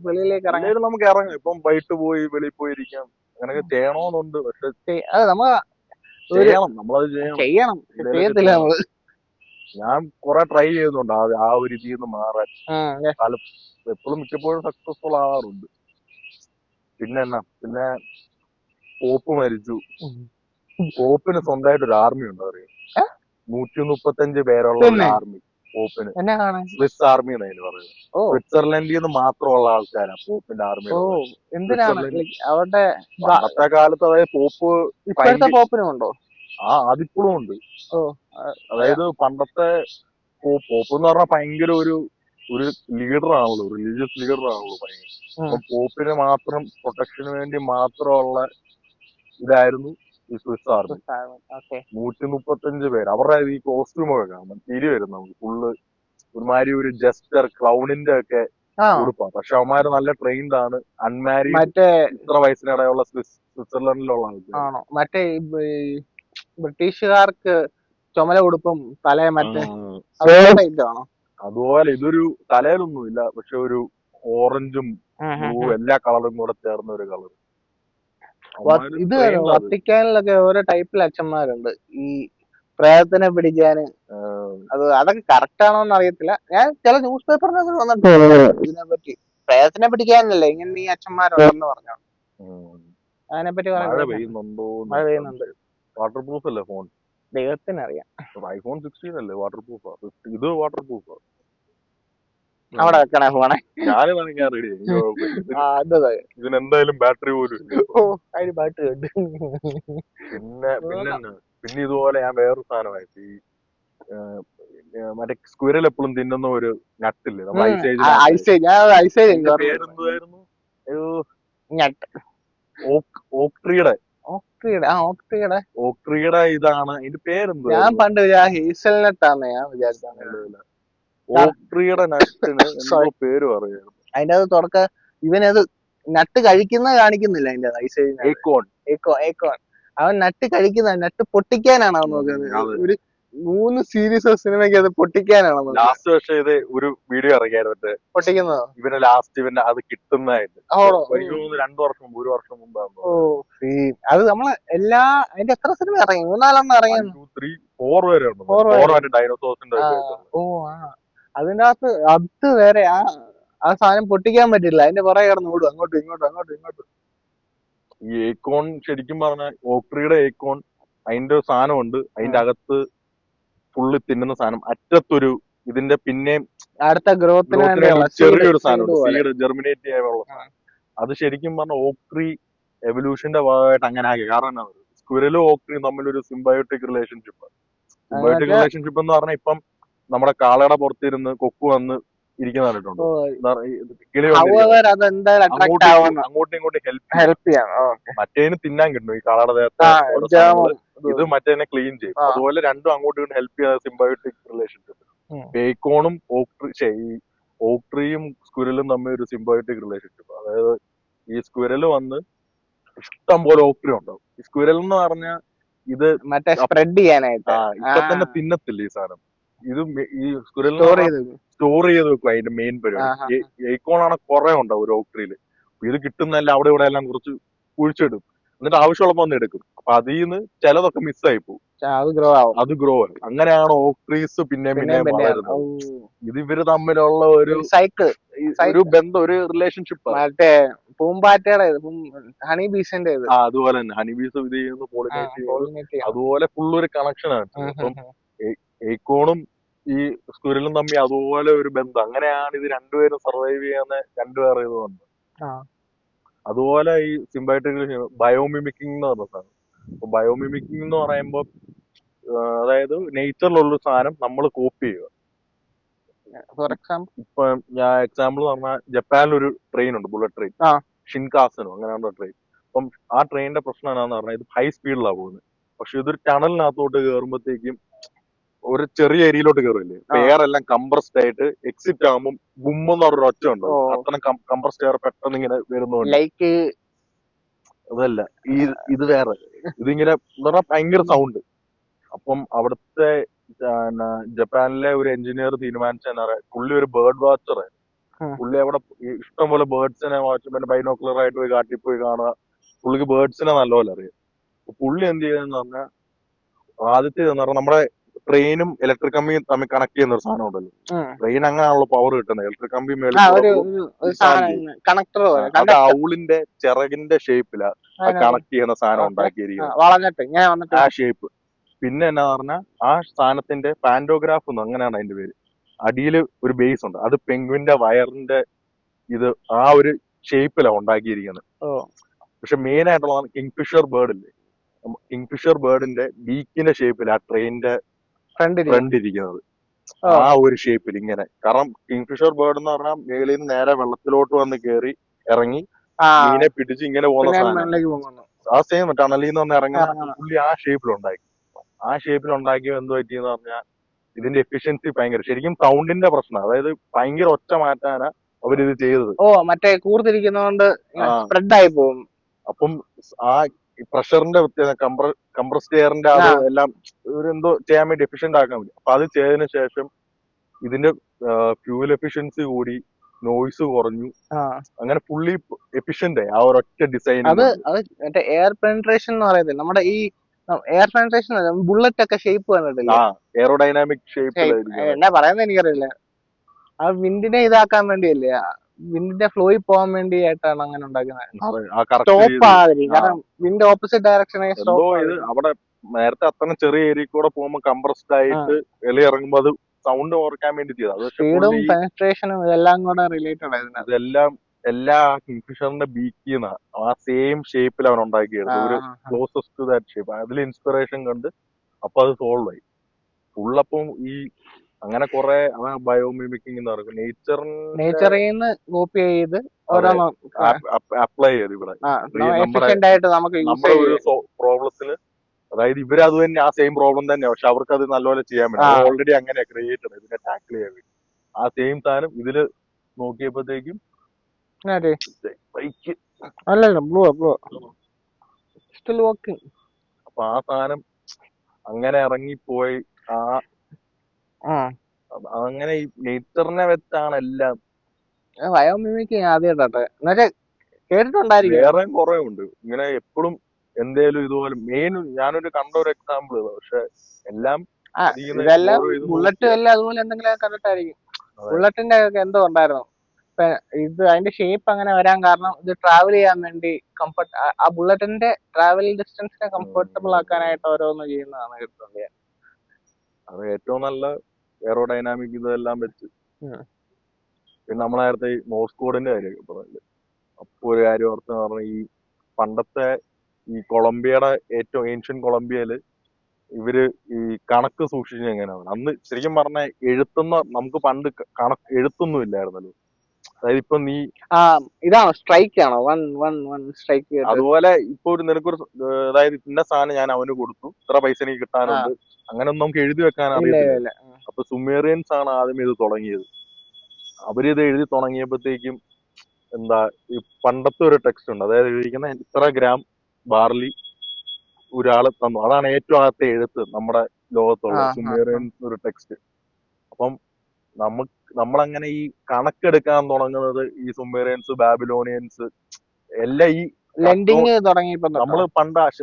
വെളിയിലേക്ക് ഇറങ്ങാൻ. നമുക്ക് ഇറങ്ങാം. ഇപ്പം വൈകിട്ട് പോയി വെളിയിൽ പോയിരിക്കാം, അങ്ങനെയൊക്കെ ചെയ്യണമെന്നുണ്ട്. പക്ഷെ അത് നമ്മ ചെയ്യണം, നമ്മളത് ചെയ്യണം, ചെയ്യത്തില്ല നമ്മള്. ഞാൻ കുറെ ട്രൈ ചെയ്യുന്നുണ്ട് ആ ഒരു ഇതിൽ നിന്ന് മാറാൻ. എപ്പോഴും മിക്കപ്പോഴും സക്സസ്ഫുൾ ആവാറുണ്ട്. പിന്നെ പോപ്പ് മരിച്ചു. പോപ്പിന് സ്വന്തമായിട്ട് ഒരു ആർമി ഉണ്ട്, അറിയാം. 135 പേരുള്ള ഒരു ആർമി പോപ്പിന്. സ്വിസ് ആർമി എന്നതിന് പറയുന്നത്. സ്വിറ്റ്സർലൻഡിൽ നിന്ന് മാത്രമുള്ള ആൾക്കാരാണ് പോപ്പിന്റെ ആർമി. പണ്ടത്തെ കാലത്ത് അതായത് പോപ്പിനുണ്ടോ? അതിപ്പോഴും ഉണ്ട്. അതായത് പണ്ടത്തെ പോപ്പ് എന്ന് പറഞ്ഞാൽ ഭയങ്കര ഒരു ലീഡർ ആണല്ലോ, റിലീജിയസ് ലീഡർ ആണല്ലോ ഭയങ്കര. അപ്പൊ പോപ്പിന് മാത്രം പ്രൊട്ടക്ഷന് വേണ്ടി മാത്രമുള്ള ഇതായിരുന്നു ഈ സ്വിസ് ആർമി. 135 പേര്. അവരുടെ ഈ കോസ്റ്റ്യൂം ഒക്കെ കാണാം, തിരി വരും നമുക്ക് ഫുള്ള് ഒരുമാതിരി ഒരു ജസ്റ്റർ ക്ലൗണിന്റെ ഒക്കെ ഉടുപ്പാണ്. പക്ഷെ അവന്മാര് നല്ല ട്രെയിൻഡ് ആണ്. അൺമാരീഡ്, ഇത്ര വയസ്സിനിടെയുള്ള സ്വിറ്റ്സർലൻഡിലുള്ള ആൾക്കാർ. മറ്റേ ബ്രിട്ടീഷുകാർക്ക് ചുമല ഉടുപ്പും തലയെ മറ്റേ അതുപോലെ ഇതൊരു തലയിലൊന്നും ഇല്ല, പക്ഷെ ഒരു ഓറഞ്ചും ബ്ലൂ എല്ലാ കളറും കൂടെ ചേർന്ന ഒരു കളർ. ഇത് വത്തിക്കാനിലൊക്കെ ഓരോ ടൈപ്പിൽ അച്ഛന്മാരുണ്ട് ഈ പ്രേതത്തിനെ പിടിക്കാന്. അതൊക്കെ കറക്റ്റ് ആണോന്ന് അറിയത്തില്ല. ഞാൻ ചില ന്യൂസ് പേപ്പറിനൊക്കെ വന്നിട്ടുണ്ട് ഇതിനെപ്പറ്റി. പ്രേതത്തിനെ പിടിക്കാനല്ലേ ഇങ്ങനെ ഈ അച്ഛന്മാരുണ്ടെന്ന് പറഞ്ഞു. അതിനെപ്പറ്റി മഴ പെയ്യുന്നുണ്ട്. വാട്ടർ പ്രൂഫ് അല്ലേ ഫോൺ? ദൈവത്തിനറിയാം. ഐഫോൺ 16 അല്ലേ വാട്ടർ പ്രൂഫാ? ഇത് വാട്ടർ പ്രൂഫാ. അവിടെ വെക്കണേ ഫോണെ. ഞാൻ റെഡി. ഇതിനെന്തായാലും ബാറ്ററി പോലും അതിന് ബാറ്ററി ഉണ്ട്. പിന്നെ ഇതുപോലെ ഞാൻ വേറൊരു സാധനമായിട്ട് ഈ മറ്റേ സ്ക്വിരൽ എപ്പോഴും തിന്നുന്ന ഒരു നട്ടില്ലേ, ഓക്ട്രിയുടെ ഇതാണ് അതിന്റെ പേരെന്തോ. ഞാൻ പണ്ട് ഹേസൽനട്ടാന്ന് ഞാൻ വിചാരിച്ചു. ഓക്ട്രിയുടെ നട്ടിന് എന്തോ പേര് പറയുന്നു. അതിന്റെ അത് തുറക്ക ഇവനത് നട്ട് കഴിക്കുന്ന കാണിക്കുന്നില്ല. അതിന്റെ ഏക്കോൺ അവൻ നട്ട് കഴിക്കുന്ന, നട്ട് പൊട്ടിക്കാനാണ് അവൻ നോക്കുന്നത്. ഒരു 3 സീരീസ് ഓഫ് സിനിമയ്ക്ക് അത് പൊട്ടിക്കാനാണ്. ലാസ്റ്റ് പക്ഷേ ഇത് ഒരു വീഡിയോ ഇറങ്ങിയായിരുന്നു പൊട്ടിക്കുന്നത്. ഇവന് ലാസ്റ്റ് അത് കിട്ടുന്നതായിട്ട് 2 വർഷം മുമ്പ് 1 വർഷം മുമ്പാകുമ്പോ. അത് നമ്മള് അതിന്റെ എത്ര സിനിമ ഇറങ്ങി? 3-4 ഇറങ്ങി. 2, 3, 4 വരെ ഉണ്ട്. ഡൈനോസോഴ്സിന്റെ. അതിന്റെ അകത്ത് അത് വേറെ ആ സാധനം പൊട്ടിക്കാൻ പറ്റില്ല. അതിന്റെ പുറകെ കിടന്ന് ഓടും അങ്ങോട്ടും ഇങ്ങോട്ടും. ഈ ഏക്കോൺ ശരിക്കും പറഞ്ഞാൽ ഓക്ട്രിയുടെ ഏക്കോൺ അതിന്റെ ഒരു സാധനമുണ്ട്. അതിന്റെ അകത്ത് ഫുള്ള് തിന്നുന്ന സാധനം, അറ്റത്തൊരു ഇതിന്റെ പിന്നെയും അടുത്ത ഗ്രോത്തിന് ചെറിയൊരു സാധനം സീഡ് ജെർമിനേറ്റ് ചെയ്യാനുള്ള സാധനം. അത് ശരിക്കും പറഞ്ഞാൽ ഓക്ട്രി എവല്യൂഷന്റെ ഭാഗമായിട്ട് അങ്ങനെ ആക്കി. കാരണം സ്ക്വിരലും ഓക്ട്രിയും തമ്മിലൊരു സിംബയോട്ടിക് റിലേഷൻഷിപ്പ്. സിംബയോട്ടിക് റിലേഷൻഷിപ്പ് എന്ന് പറഞ്ഞാൽ ഇപ്പം നമ്മുടെ കാളയുടെ പുറത്തിരുന്ന് കൊക്കു വന്ന് ഇരിക്കുന്ന കണ്ടിട്ടുണ്ട്. അങ്ങോട്ടും ഇങ്ങോട്ടും ഹെൽപ്പ് ചെയ്യാം. മറ്റേന് തിന്നാൻ കിട്ടും ഈ കാളയുടെ ദേഹത്ത്. ഇത് മറ്റേനെ ക്ലീൻ ചെയ്യും. അതുപോലെ രണ്ടും അങ്ങോട്ടും ഇങ്ങോട്ടും ഹെൽപ്പ് ചെയ്യുന്ന സിംബയോട്ടിക് റിലേഷൻഷിപ്പ്. ബേക്കോണും ഓക്ട്രിയും സ്ക്വിരലും തമ്മിൽ ഒരു സിംബയോട്ടിക് റിലേഷൻഷിപ്പ്. അതായത് ഈ സ്ക്വിരല് വന്ന് ഇഷ്ടം പോലെ ഓക്ട്രി ഉണ്ടാവും. ഈ സ്ക്വിരൽ എന്ന് പറഞ്ഞാൽ ഇത് മറ്റേ സ്പ്രെഡ് ചെയ്യാനായിട്ട് ഇപ്പൊ തന്നെ തിന്നത്തില്ല ഈ സാധനം. ഇത് ഈ സ്ക്വിരൽ സ്റ്റോർ ചെയ്ത് വെക്കും. അതിന്റെ മെയിൻ പരിപാടി. ഏക്കോൺ ആണ് കുറെ ഉണ്ടാവും ഒരു ഓക്ട്രിയില്. ഇത് കിട്ടുന്നതല്ല അവിടെ ഇവിടെ എല്ലാം കുറച്ച് കുഴിച്ചിടും. എന്നിട്ട് ആവശ്യമുള്ളപ്പോ ഒന്ന് എടുക്കും. അപ്പൊ അതിൽ നിന്ന് ചിലതൊക്കെ മിസ്സായി പോകും. അത് ഗ്രോ ആവും. അങ്ങനെയാണ് ഓക്ട്രീസ് പിന്നെയും വളരുന്നത്. ഇത് ഇവര് തമ്മിലുള്ള ഒരു സൈക്കിൾ, ഒരു ബന്ധം, ഒരു റിലേഷൻഷിപ്പ്. മറ്റേ പൂമ്പാറ്റയുടെ ഹണി ബീസിന്റെ അതുപോലെ തന്നെ ഹണി ബീസ് ഇത് ചെയ്യുന്നു, പോളിനേറ്റ്. അതുപോലെ ഫുള്ളൊരു കണക്ഷനാണ്. അപ്പം ഏക്കോണും ഈ സ്ക്വിരലും തമ്മിൽ അതുപോലെ ഒരു ബന്ധം. അങ്ങനെയാണ് ഇത് രണ്ടുപേരും സർവൈവ് ചെയ്യുന്ന രണ്ടുപേർ ഇത് വന്നത്. അതുപോലെ ഈ സിംബയോട്ടിക് ബയോമിമിക്കിംഗ് എന്ന് പറഞ്ഞ സാധനം. ബയോമിമിക്കിംഗ് എന്ന് പറയുമ്പോൾ അതായത് നേച്ചറിലുള്ള സാധനം നമ്മൾ കോപ്പി ചെയ്യുക. ഫോർ എക്സാമ്പിൾ ഇപ്പൊ ഞാൻ എക്സാമ്പിൾ പറഞ്ഞാൽ ജപ്പാനിലൊരു ട്രെയിൻ ഉണ്ട്, ബുള്ളറ്റ് ട്രെയിൻ, ഷിൻകാസനോ അങ്ങനെയുള്ള ട്രെയിൻ. അപ്പം ആ ട്രെയിനിന്റെ പ്രശ്നം എന്താണെന്ന് പറഞ്ഞാൽ ഇത് ഹൈ സ്പീഡിലാണ് പോകുന്നത്. പക്ഷെ ഇതൊരു ടണലിനകത്തോട്ട് കയറുമ്പോഴത്തേക്കും ഒരു ചെറിയ ഏരിയയിലോട്ട് കയറില്ലേ, എയർ എല്ലാം കംപ്രസ്ഡ് ആയിട്ട് എക്സിറ്റ് ആകുമ്പോൾ ബുമ്മെന്ന് പറഞ്ഞൊരു ഒച്ച ഉണ്ടോ, അത്ര കംപ്രസ്ഡ് എയർ പെട്ടെന്ന് ഇങ്ങനെ വരുന്നുണ്ട്. അതല്ല ഈ ഇത് വേറെ. ഇതിങ്ങനെ എന്ന് പറഞ്ഞാൽ ഭയങ്കര സൗണ്ട്. അപ്പം അവിടുത്തെ ജപ്പാനിലെ ഒരു എഞ്ചിനീയർ തീരുമാനിച്ചാൽ പുള്ളി ഒരു ബേർഡ് വാച്ചർ. പുള്ളി അവിടെ ഇഷ്ടംപോലെ ബേർഡ്സിനെ വാച്ച്, പിന്നെ ബൈനോക്കുലർ ആയിട്ട് പോയി കാട്ടിൽ പോയി കാണുക. പുള്ളിക്ക് ബേർഡ്സിനെ നല്ലപോലെ അറിയാം. പുള്ളി എന്ത് ചെയ്തെന്ന് പറഞ്ഞാൽ ആദ്യത്തേതെന്ന് പറഞ്ഞാൽ നമ്മുടെ ട്രെയിനും ഇലക്ട്രിക് കമ്പിയും തമ്മിൽ കണക്ട് ചെയ്യുന്ന ഒരു സാധനം ഉണ്ടല്ലോ. ട്രെയിൻ അങ്ങനെയാണല്ലോ പവർ കിട്ടുന്നത്. ഇലക്ട്രിക് കമ്പി മേളിൽ അത് ഔളിന്റെ ചിറകിന്റെ ഷേപ്പിലാ കണക്ട് ചെയ്യുന്ന സാധനം ഉണ്ടാക്കിയിരിക്കുന്നത്, ആ ഷേപ്പ്. പിന്നെ എന്നാ പറഞ്ഞാൽ ആ സാധനത്തിന്റെ പാൻഡോഗ്രാഫ് എന്ന് അങ്ങനെയാണ് അതിന്റെ പേര്. അടിയിൽ ഒരു ബേസ് ഉണ്ട്, അത് പെൻഗ്വിന്റെ വയറിന്റെ ഇത് ആ ഒരു ഷേപ്പിലാണ് ഉണ്ടാക്കിയിരിക്കുന്നത്. പക്ഷെ മെയിൻ ആയിട്ടുള്ളതാണ് കിങ്ഫിഷർ ബേർഡ് ഇല്ലേ, കിങ്ഫിഷർ ബേർഡിന്റെ ബീക്കിന്റെ ഷേപ്പിൽ ആ ട്രെയിനിന്റെ ഫ്രണ്ട് ഇരിക്കുന്നത്, ആ ഒരു ഷേപ്പിൽ ഇങ്ങനെ. കാരണം കിങ്ഫിഷർ ബേർഡ് എന്ന് പറഞ്ഞാൽ മേളിൽ നിന്ന് നേരെ വെള്ളത്തിലോട്ട് വന്ന് കയറി ഇറങ്ങി മീനെ പിടിച്ച് ഇങ്ങനെ പോകുന്ന സാധനം. ആ സെയിം ടണലിൽ നിന്ന് വന്ന് ഇറങ്ങുന്ന പുള്ളി ആ ഷേപ്പിലുണ്ടാക്കി. ആ ഷേപ്പിലുണ്ടാക്കിയത് എന്ത് പറ്റിയെന്ന് പറഞ്ഞാൽ ഇതിന്റെ എഫിഷ്യൻസി ഭയങ്കര, ശരിക്കും സൗണ്ടിന്റെ പ്രശ്നം, അതായത് ഭയങ്കര ഒച്ച മാറ്റാനാ അവരിത് ചെയ്തത്. മറ്റേ കൂർത്തിരിക്കുന്നോണ്ട് സ്പ്രെഡ് ആയി പോകും. അപ്പം ആ പ്രഷറിന്റെ വ്യത്യാസം, കംപ്രസ്ഡ് എയറിന്റെ അത് എല്ലാം ഒരു എന്തോ ചെയ്യാൻ വേണ്ടി എഫിഷ്യന്റ് ആക്കാൻ വേണ്ടി. അപ്പൊ അത് ചെയ്തതിനു ശേഷം ഇതിന്റെ ഫ്യൂൽ എഫിഷ്യൻസി കൂടി, നോയ്സ് കുറഞ്ഞു, അങ്ങനെ ഫുള്ളി എഫിഷ്യന്റ് ആ ഒരൊറ്റ ഡിസൈൻ. അത് മറ്റേ എയർ പെനിട്രേഷൻ എന്ന് പറയുന്നത് നമ്മുടെ ഈ എയർ പെനിട്രേഷൻ ബുള്ളറ്റ് ഒക്കെ ഷേപ്പ് കണ്ടിട്ടില്ല, എയറോഡൈനാമിക് ഷേപ്പ്. എന്നാ പറയുന്നത് എനിക്കറിയില്ല. ആ വിൻഡിനെ ഇതാക്കാൻ വേണ്ടിയല്ലേ, വിൻഡിന്റെ ഫ്ലോയിൽ പോകാൻ വേണ്ടിയിട്ടാണ് അങ്ങനെ ഉണ്ടാക്കുന്നത്. സ്റ്റോപ്പ് ആകരുത്, കാരണം വിൻഡ് ഓപ്പോസിറ്റ് ഡയറക്ഷനെ അവിടെ നേരത്തെ അത്ര ചെറിയ ഏരിയ കൂടെ പോകുമ്പോൾ കംപ്രസ്ഡ് ആയിട്ട് വെളിയിറങ്ങുമ്പോൾ അത് സൗണ്ട് ഓർക്കാൻ വേണ്ടി ചെയ്തത്. സ്പീഡും പെനിട്രേഷനും ഇതെല്ലാം കൂടെ റിലേറ്റഡ് ആയിരുന്നു. ഇതെല്ലാം എല്ലാ കിങ്ഫിഷറിന്റെ ബീക്കിൽ ആ സെയിം ഷേപ്പിൽ അവൻ ഉണ്ടാക്കിയെടുത്തു, ഒരു ക്ലോസസ്റ്റ് ടു ദാറ്റ് ഷേപ്പ്. അതിൽ ഇൻസ്പിറേഷൻ കണ്ട് അപ്പൊ അത് സോൾവ് ആയി ഫുള്ളപ്പം. ഈ അങ്ങനെ കുറെ ബയോമിമിക്കിംഗ് എന്ന് പറയും, നേച്ചറിന്ന് കോപ്പി ചെയ്ത് അപ്ലൈ ചെയ്ത് ഇവിടെ നമ്മുടെ ഒരു പ്രോബ്ലത്തിന്. അതായത് ഇവര് അത് തന്നെ ആ സെയിം പ്രോബ്ലം തന്നെയാണ്, പക്ഷെ അവർക്ക് അത് നല്ലപോലെ ചെയ്യാൻ പറ്റും. ഓൾറെഡി അങ്ങനെ ക്രിയേറ്റഡ് ഇതിനെ ടാക്കിൾ ചെയ്യാൻ വേണ്ടി. ആ സെയിം സാധനം ഇതില് നോക്കിയപ്പോഴത്തേക്കും അപ്പൊ ആ സാധനം അങ്ങനെ ഇറങ്ങിപ്പോയി. അങ്ങനെ ഈ നേച്ചറിനെ വെച്ചാണ് എല്ലാം. ബയോമിമിക്കിങ് ആദ്യമായിട്ടെ കേട്ടിട്ടുണ്ടായിരിക്കും, വേറെ കുറെ ഉണ്ട് ഇങ്ങനെ എപ്പോഴും എന്തേലും ഇതുപോലെ. മെയിൻ ഞാനൊരു കണ്ട ഒരു എക്സാമ്പിൾ, പക്ഷെ എല്ലാം ബുള്ളറ്റും എല്ലാം അതുപോലെ എന്തെങ്കിലും കണ്ടിട്ടായിരിക്കും. ബുള്ളറ്റിന്റെ ഒക്കെ എന്തോ ഉണ്ടായിരുന്നു, ഇത് അതിന്റെ ഷേപ്പ് അങ്ങനെ വരാൻ കാരണം ഇത് ട്രാവൽ ചെയ്യാൻ വേണ്ടി കംഫർട്ട്, ആ ബുള്ളറ്റിന്റെ ട്രാവൽ ഡിസ്റ്റൻസിനെ കംഫർട്ടബിൾ ആക്കാനായിട്ട് ഓരോന്ന് ചെയ്യുന്നതാണ് കേട്ടിട്ടുണ്ട്. അത് ഏറ്റവും നല്ല എയറോഡൈനാമിക് ഇതെല്ലാം വെച്ച്. പിന്നെ നമ്മളെ നേരത്തെ ഈ മോസ്കോഡിന്റെ കാര്യമൊക്കെ പറഞ്ഞില്ലേ, അപ്പൊ ഒരു കാര്യം ഓർത്തെന്ന് പറഞ്ഞാൽ ഈ പണ്ടത്തെ ഈ കൊളംബിയയുടെ ഏറ്റവും ഏൻഷ്യൻ കൊളംബിയയില് ഇവര് ഈ കണക്ക് സൂക്ഷിച്ചത് എങ്ങനെയാണ്. അന്ന് ശരിക്കും പറഞ്ഞ എഴുത്തുന്ന നമുക്ക് പണ്ട് എഴുത്തൊന്നും ഇല്ലായിരുന്നല്ലോ. അതായത് ഇപ്പൊ നീ ഇതാണോ സ്ട്രൈക്ക് ആണോ സ്ട്രൈക്ക്, അതുപോലെ ഇപ്പൊ ഒരു നിനക്കൊരു അതായത് ഇന്ന സാധനം ഞാൻ അവന് കൊടുത്തു, ഇത്ര പൈസ എനിക്ക് കിട്ടാനുണ്ട്, അങ്ങനൊന്നും നമുക്ക് എഴുതി വെക്കാൻ അറിയത്തില്ല. അപ്പൊ സുമേറിയൻസ് ആണ് ആദ്യം ഇത് തുടങ്ങിയത്. അവരിത് എഴുതി തുടങ്ങിയപ്പോഴത്തേക്കും എന്താ ഈ പണ്ടത്തെ ഒരു ടെക്സ്റ്റ് ഉണ്ട്, അതായത് എഴുതിക്കുന്ന ഇത്ര ഗ്രാം ബാർലി ഒരാള് തന്നു, അതാണ് ഏറ്റവും ആദ്യത്തെ എഴുത്ത് നമ്മുടെ ലോകത്തുള്ള സുമേറിയൻ ഒരു ടെക്സ്റ്റ്. അപ്പം നമ്മളങ്ങനെ ഈ കണക്കെടുക്കാൻ തുടങ്ങുന്നത് ഈ സുമേറിയൻസ്, ബാബിലോണിയൻസ് എല്ലാം ഈ നമ്മള്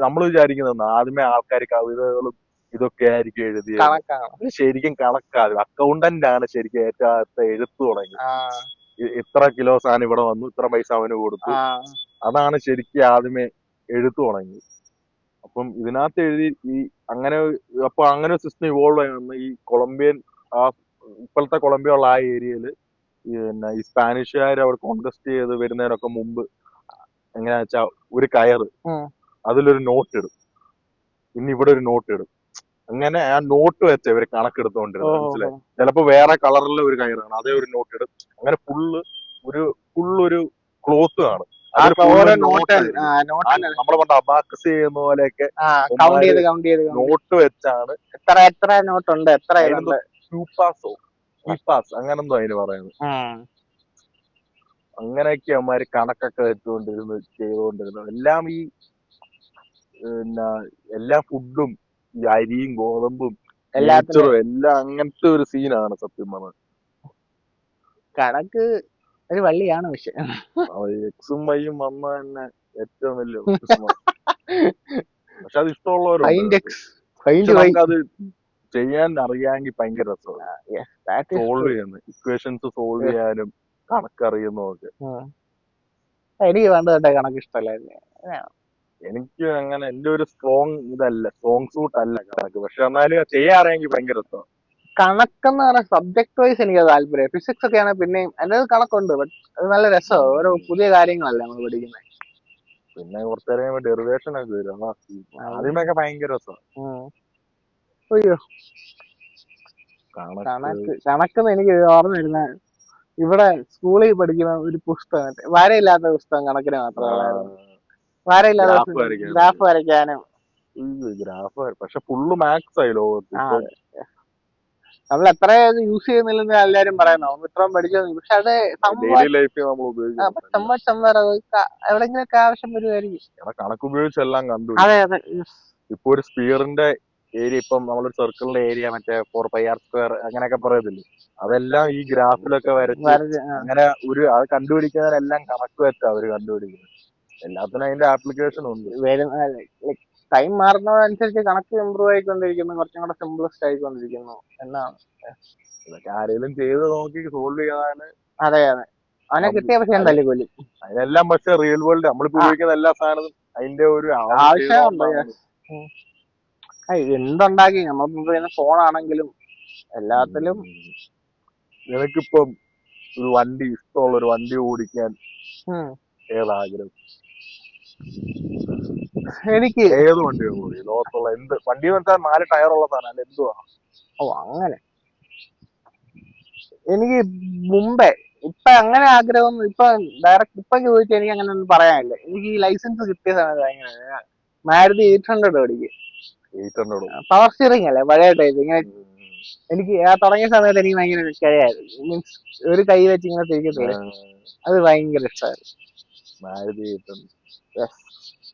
നമ്മൾ വിചാരിക്കുന്നത് ആദ്യമേ ആൾക്കാർ കവിതകളും ഇതൊക്കെ ആയിരിക്കും എഴുതിയത്. ശരിക്കും കണക്കാകും. അക്കൗണ്ടന്റ് ആണ് ശരിക്കും ഏറ്റവും ആദ്യത്തെ എഴുത്ത് തുടങ്ങി. ഇത്ര കിലോ സാധനം ഇവിടെ വന്നു, ഇത്ര പൈസ അവന് കൊടുത്തു, അതാണ് ശരിക്കും ആദ്യമേ എഴുത്തു തുടങ്ങി. അപ്പം ഇതിനകത്ത് എഴുതി ഈ അങ്ങനെ അപ്പൊ അങ്ങനെ സിസ്റ്റം ഇവോൾവ് ആയി വന്ന് ഈ കൊളംബിയൻ ആ ഇപ്പോഴത്തെ കൊളംബിയ ഉള്ള ആ ഏരിയയില് പിന്നെ ഈ സ്പാനിഷുകാർ അവർ കോൺകസ്റ്റ് ചെയ്ത് വരുന്നതിനൊക്കെ മുമ്പ് എങ്ങനെയാ വെച്ചാ ഒരു കയറ്, അതിലൊരു നോട്ട് ഇടും, പിന്നെ ഇവിടെ ഒരു നോട്ട് ഇടും, അങ്ങനെ ആ നോട്ട് വെച്ച് ഇവര് കണക്കെടുത്തോണ്ടിരുന്നത്. മനസ്സിലായി? ചിലപ്പോ വേറെ കളറിലെ ഒരു കയറാണ്, അതേ ഒരു നോട്ട് ഇടും. അങ്ങനെ ഫുള്ളൊരു ക്ലോത്ത് കാണും. നമ്മളെ പണ്ട് അബാക്കസ് ചെയ്യുന്ന പോലെയൊക്കെ നോട്ട് വെച്ചാണ്. എത്ര നോട്ടുണ്ട്, എത്ര അങ്ങനെന്തോ അതിന് പറയുന്നത്. അങ്ങനെയൊക്കെ അവന്മാര് കണക്കൊക്കെ വെച്ചുകൊണ്ടിരുന്നു ചെയ്തുകൊണ്ടിരുന്നു. എല്ലാം ഈ പിന്നെ എല്ലാ ഫുഡും ഈ അരിയും ഗോതമ്പും എല്ലാത്തിനും എല്ലാം അങ്ങനത്തെ ഒരു സീനാണ് സത്യം പറഞ്ഞത്. കണക്ക് ഒരു വള്ളിയാണ് വിഷയം. എക്സും വൈയും വന്ന തന്നെ ഏറ്റവും വലിയ വ്യത്യസ്തമാണ്. പക്ഷെ അത് ഇഷ്ടമുള്ളവരുണ്ട്. അത് ചെയ്യാൻ അറിയാമെങ്കിൽ ഭയങ്കര രസമാണ്. സോൾവ് ചെയ്യുന്നത്, ഇക്വേഷൻസ് സോൾവ് ചെയ്യാനും കണക്കറിയുന്നതൊക്കെ. എനിക്ക് പണ്ട് കണക്ക് ഇഷ്ടമല്ലായിരുന്നു. എനിക്ക് അങ്ങനെ എന്റെ ഒരു സ്ട്രോങ് സൂട്ട് അല്ല കണക്ക്. പക്ഷെ എന്നാലും ചെയ്യാൻ അറിയാമെങ്കിൽ ഭയങ്കര രസമാണ്. കണക്കെന്ന് പറഞ്ഞാൽ സബ്ജക്ട് വൈസ് എനിക്ക് താല്പര്യം. ഫിസിക്സ് ഒക്കെ ആണെങ്കിൽ പിന്നെയും എൻ്റെ കണക്കുണ്ട്, ബട്ട് അത് നല്ല രസമാണ്. ഓരോ പുതിയ കാര്യങ്ങളല്ല നമ്മൾ പഠിക്കുന്നത്. പിന്നെ കുറച്ചു നേരം ഡെറിവേഷൻ ഒക്കെ വരും. ആദ്യമൊക്കെ ഭയങ്കര രസമാണ്. അയ്യോ കണക്കെന്ന് എനിക്ക് ഓർമ്മ വരുന്ന ഇവിടെ സ്കൂളിൽ പഠിക്കുന്ന ഒരു പുസ്തകം, വരയില്ലാത്ത പുസ്തകം കണക്കിന് മാത്രമേ ഉള്ളായിരുന്നു. വരയില്ലാത്ത ഗ്രാഫ് വരയ്ക്കാനും. പക്ഷെ ഫുള്ള് മാത്സ് ആയി ലോകത്ത്. നമ്മൾ എത്ര യൂസ് ചെയ്യുന്നില്ലെന്ന് എല്ലാരും പറയുന്നു. ഇത്രയും പഠിച്ചത്. പക്ഷെ അത് എവിടെങ്കിലൊക്കെ ആവശ്യം വരുമായിരിക്കും. കണക്ക് ഉപയോഗിച്ചെല്ലാം കണ്ടു. അതെ അതെ. ഇപ്പൊ ഒരു സ്പിയറിന്റെ ഏരിയ, ഇപ്പം നമ്മളൊരു സർക്കിളിന്റെ ഏരിയ മറ്റേ 4πr² അങ്ങനെയൊക്കെ പറയത്തില്ലേ, അതെല്ലാം ഈ ഗ്രാഫിലൊക്കെ വരച്ച് അങ്ങനെ അത് കണ്ടുപിടിക്കുന്നവരെല്ലാം കണക്ക് വെച്ചാ അവര് കണ്ടുപിടിക്കുന്നത്. എല്ലാത്തിനും അതിന്റെ ആപ്ലിക്കേഷൻ ഉണ്ട്. ടൈം മാറുന്നതനുസരിച്ച് കണക്ക് ഇമ്പ്രൂവ് ആയിക്കൊണ്ടിരിക്കുന്നു, കുറച്ചും കൂടെ സിംപ്ലസ്റ്റ് ആയിക്കൊണ്ടിരിക്കുന്നു എന്നാണ്. ഇതൊക്കെ ആരെങ്കിലും ചെയ്ത് നോക്കി സോൾവ് ചെയ്യാന്. അതെ അതെ, അവനെ കിട്ടിയ പക്ഷെ ഞാൻ തല്ലിക്കൊല്ലും. അതിനെല്ലാം പക്ഷെ റിയൽ വേൾഡ് നമ്മൾ ഉപയോഗിക്കുന്ന എല്ലാ സാധനവും അതിന്റെ ഒരു ആവശ്യമുണ്ട്. എന്തുണ്ടാക്കി നമ്മൾ ഫോണാണെങ്കിലും എല്ലാത്തിലും. നിനക്കിപ്പം ഒരു വണ്ടി, ഇഷ്ടമുള്ള ഒരു വണ്ടി ഓടിക്കാൻ ഏതാഗ്രഹം? എനിക്ക് ഏത് വണ്ടി ലോകത്തുള്ള എന്ത് വണ്ടി എന്ന് വെച്ചാൽ 4 ടയറുള്ള സാധനം എന്തുവാ? അങ്ങനെ എനിക്ക് മുമ്പേ, ഇപ്പൊ അങ്ങനെ ആഗ്രഹം ഇപ്പൊ ഡയറക്റ്റ് ഇപ്പൊ ചോദിച്ചാൽ എനിക്ക് അങ്ങനെ ഒന്നും പറയാനില്ല. എനിക്ക് ഈ ലൈസൻസ് കിട്ടിയ സമയത്ത് ഭയങ്കര മാരുതി 800 ഓടിക്കും. പവർ സ്റ്റിയറിംഗ് അല്ലേ, പഴയ ടൈപ്പ്. ഇങ്ങനെ എനിക്ക് തുടങ്ങിയ സമയത്ത് എനിക്ക് ഭയങ്കര കഴിയായിരുന്നു. മീൻസ് ഒരു കൈ വെച്ച് ഇങ്ങനെ തിരിക്കത്തില്ലേ, അത് ഭയങ്കര ഇഷ്ടമായിരുന്നു. മാരുതി 800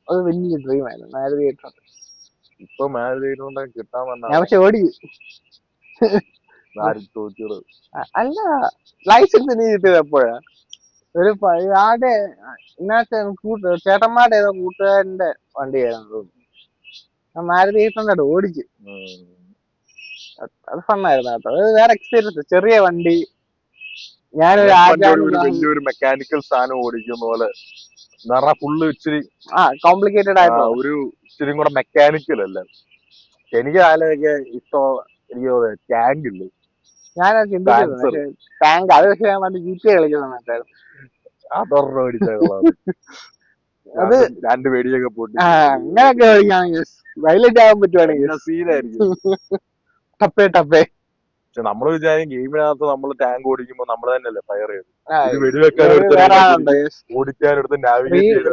അത് വലിയ ഡ്രീം ആയിരുന്നു, മാരുതി 800. ഇപ്പൊ മാരുതി 800 കിട്ടാൻ ഞാൻ പക്ഷെ ഓടിക്കും. അല്ല, ലൈസൻസ് നീ കിട്ടിയത് എപ്പോഴാ? ഒരു ആടെ ചേട്ടന്മാരുടെ ഏതോ കൂട്ടുകാരന്റെ വണ്ടിയായിരുന്നു മാരുതി 800 ഓടിച്ചു. അത് ഫണ്ണായിരുന്നു കേട്ടോ. അത് വേറെ എക്സ്പീരിയൻസ്. ചെറിയ വണ്ടി, ഞാനൊരു വലിയൊരു മെക്കാനിക്കൽ സാധനം ഓടിക്കുന്ന പോലെ ഫുള്ള് ഇച്ചിരി കോംപ്ലിക്കേറ്റഡ് ആയിട്ട് ഒരു ഇച്ചിരി കൂടെ മെക്കാനിക്കൽ അല്ല. എനിക്ക് അതിലൊക്കെ ഇഷ്ടം. എനിക്ക് ടാങ്ക് ഇല്ലേ, ഞാൻ ചിന്തിച്ചിരുന്നു ടാങ്ക്. അത് പക്ഷെ ഞാൻ പണ്ട് GTA കളിക്കുന്ന അതൊരെണ്ണം അടിച്ചാൽ അത് 2 വെടിയൊക്കെ പോട്ടി അങ്ങനെയൊക്കെ കളിക്കുകയാണെങ്കിൽ വൈലന്റ് ആകാൻ പറ്റുവാണെങ്കിൽ സീനായിരിക്കും. ടപ്പേ ടപ്പേ. പക്ഷെ നമ്മള് വിചാരിക്കും ഗെയിമിനകത്ത് നമ്മൾ ടാങ്ക് ഓടിക്കുമ്പോ നമ്മൾ തന്നെയല്ലേ ഫയർ ചെയ്ത് വെടിവെക്കാൻ ഓടിക്കാനെടുത്ത് നാവിഗേറ്റ്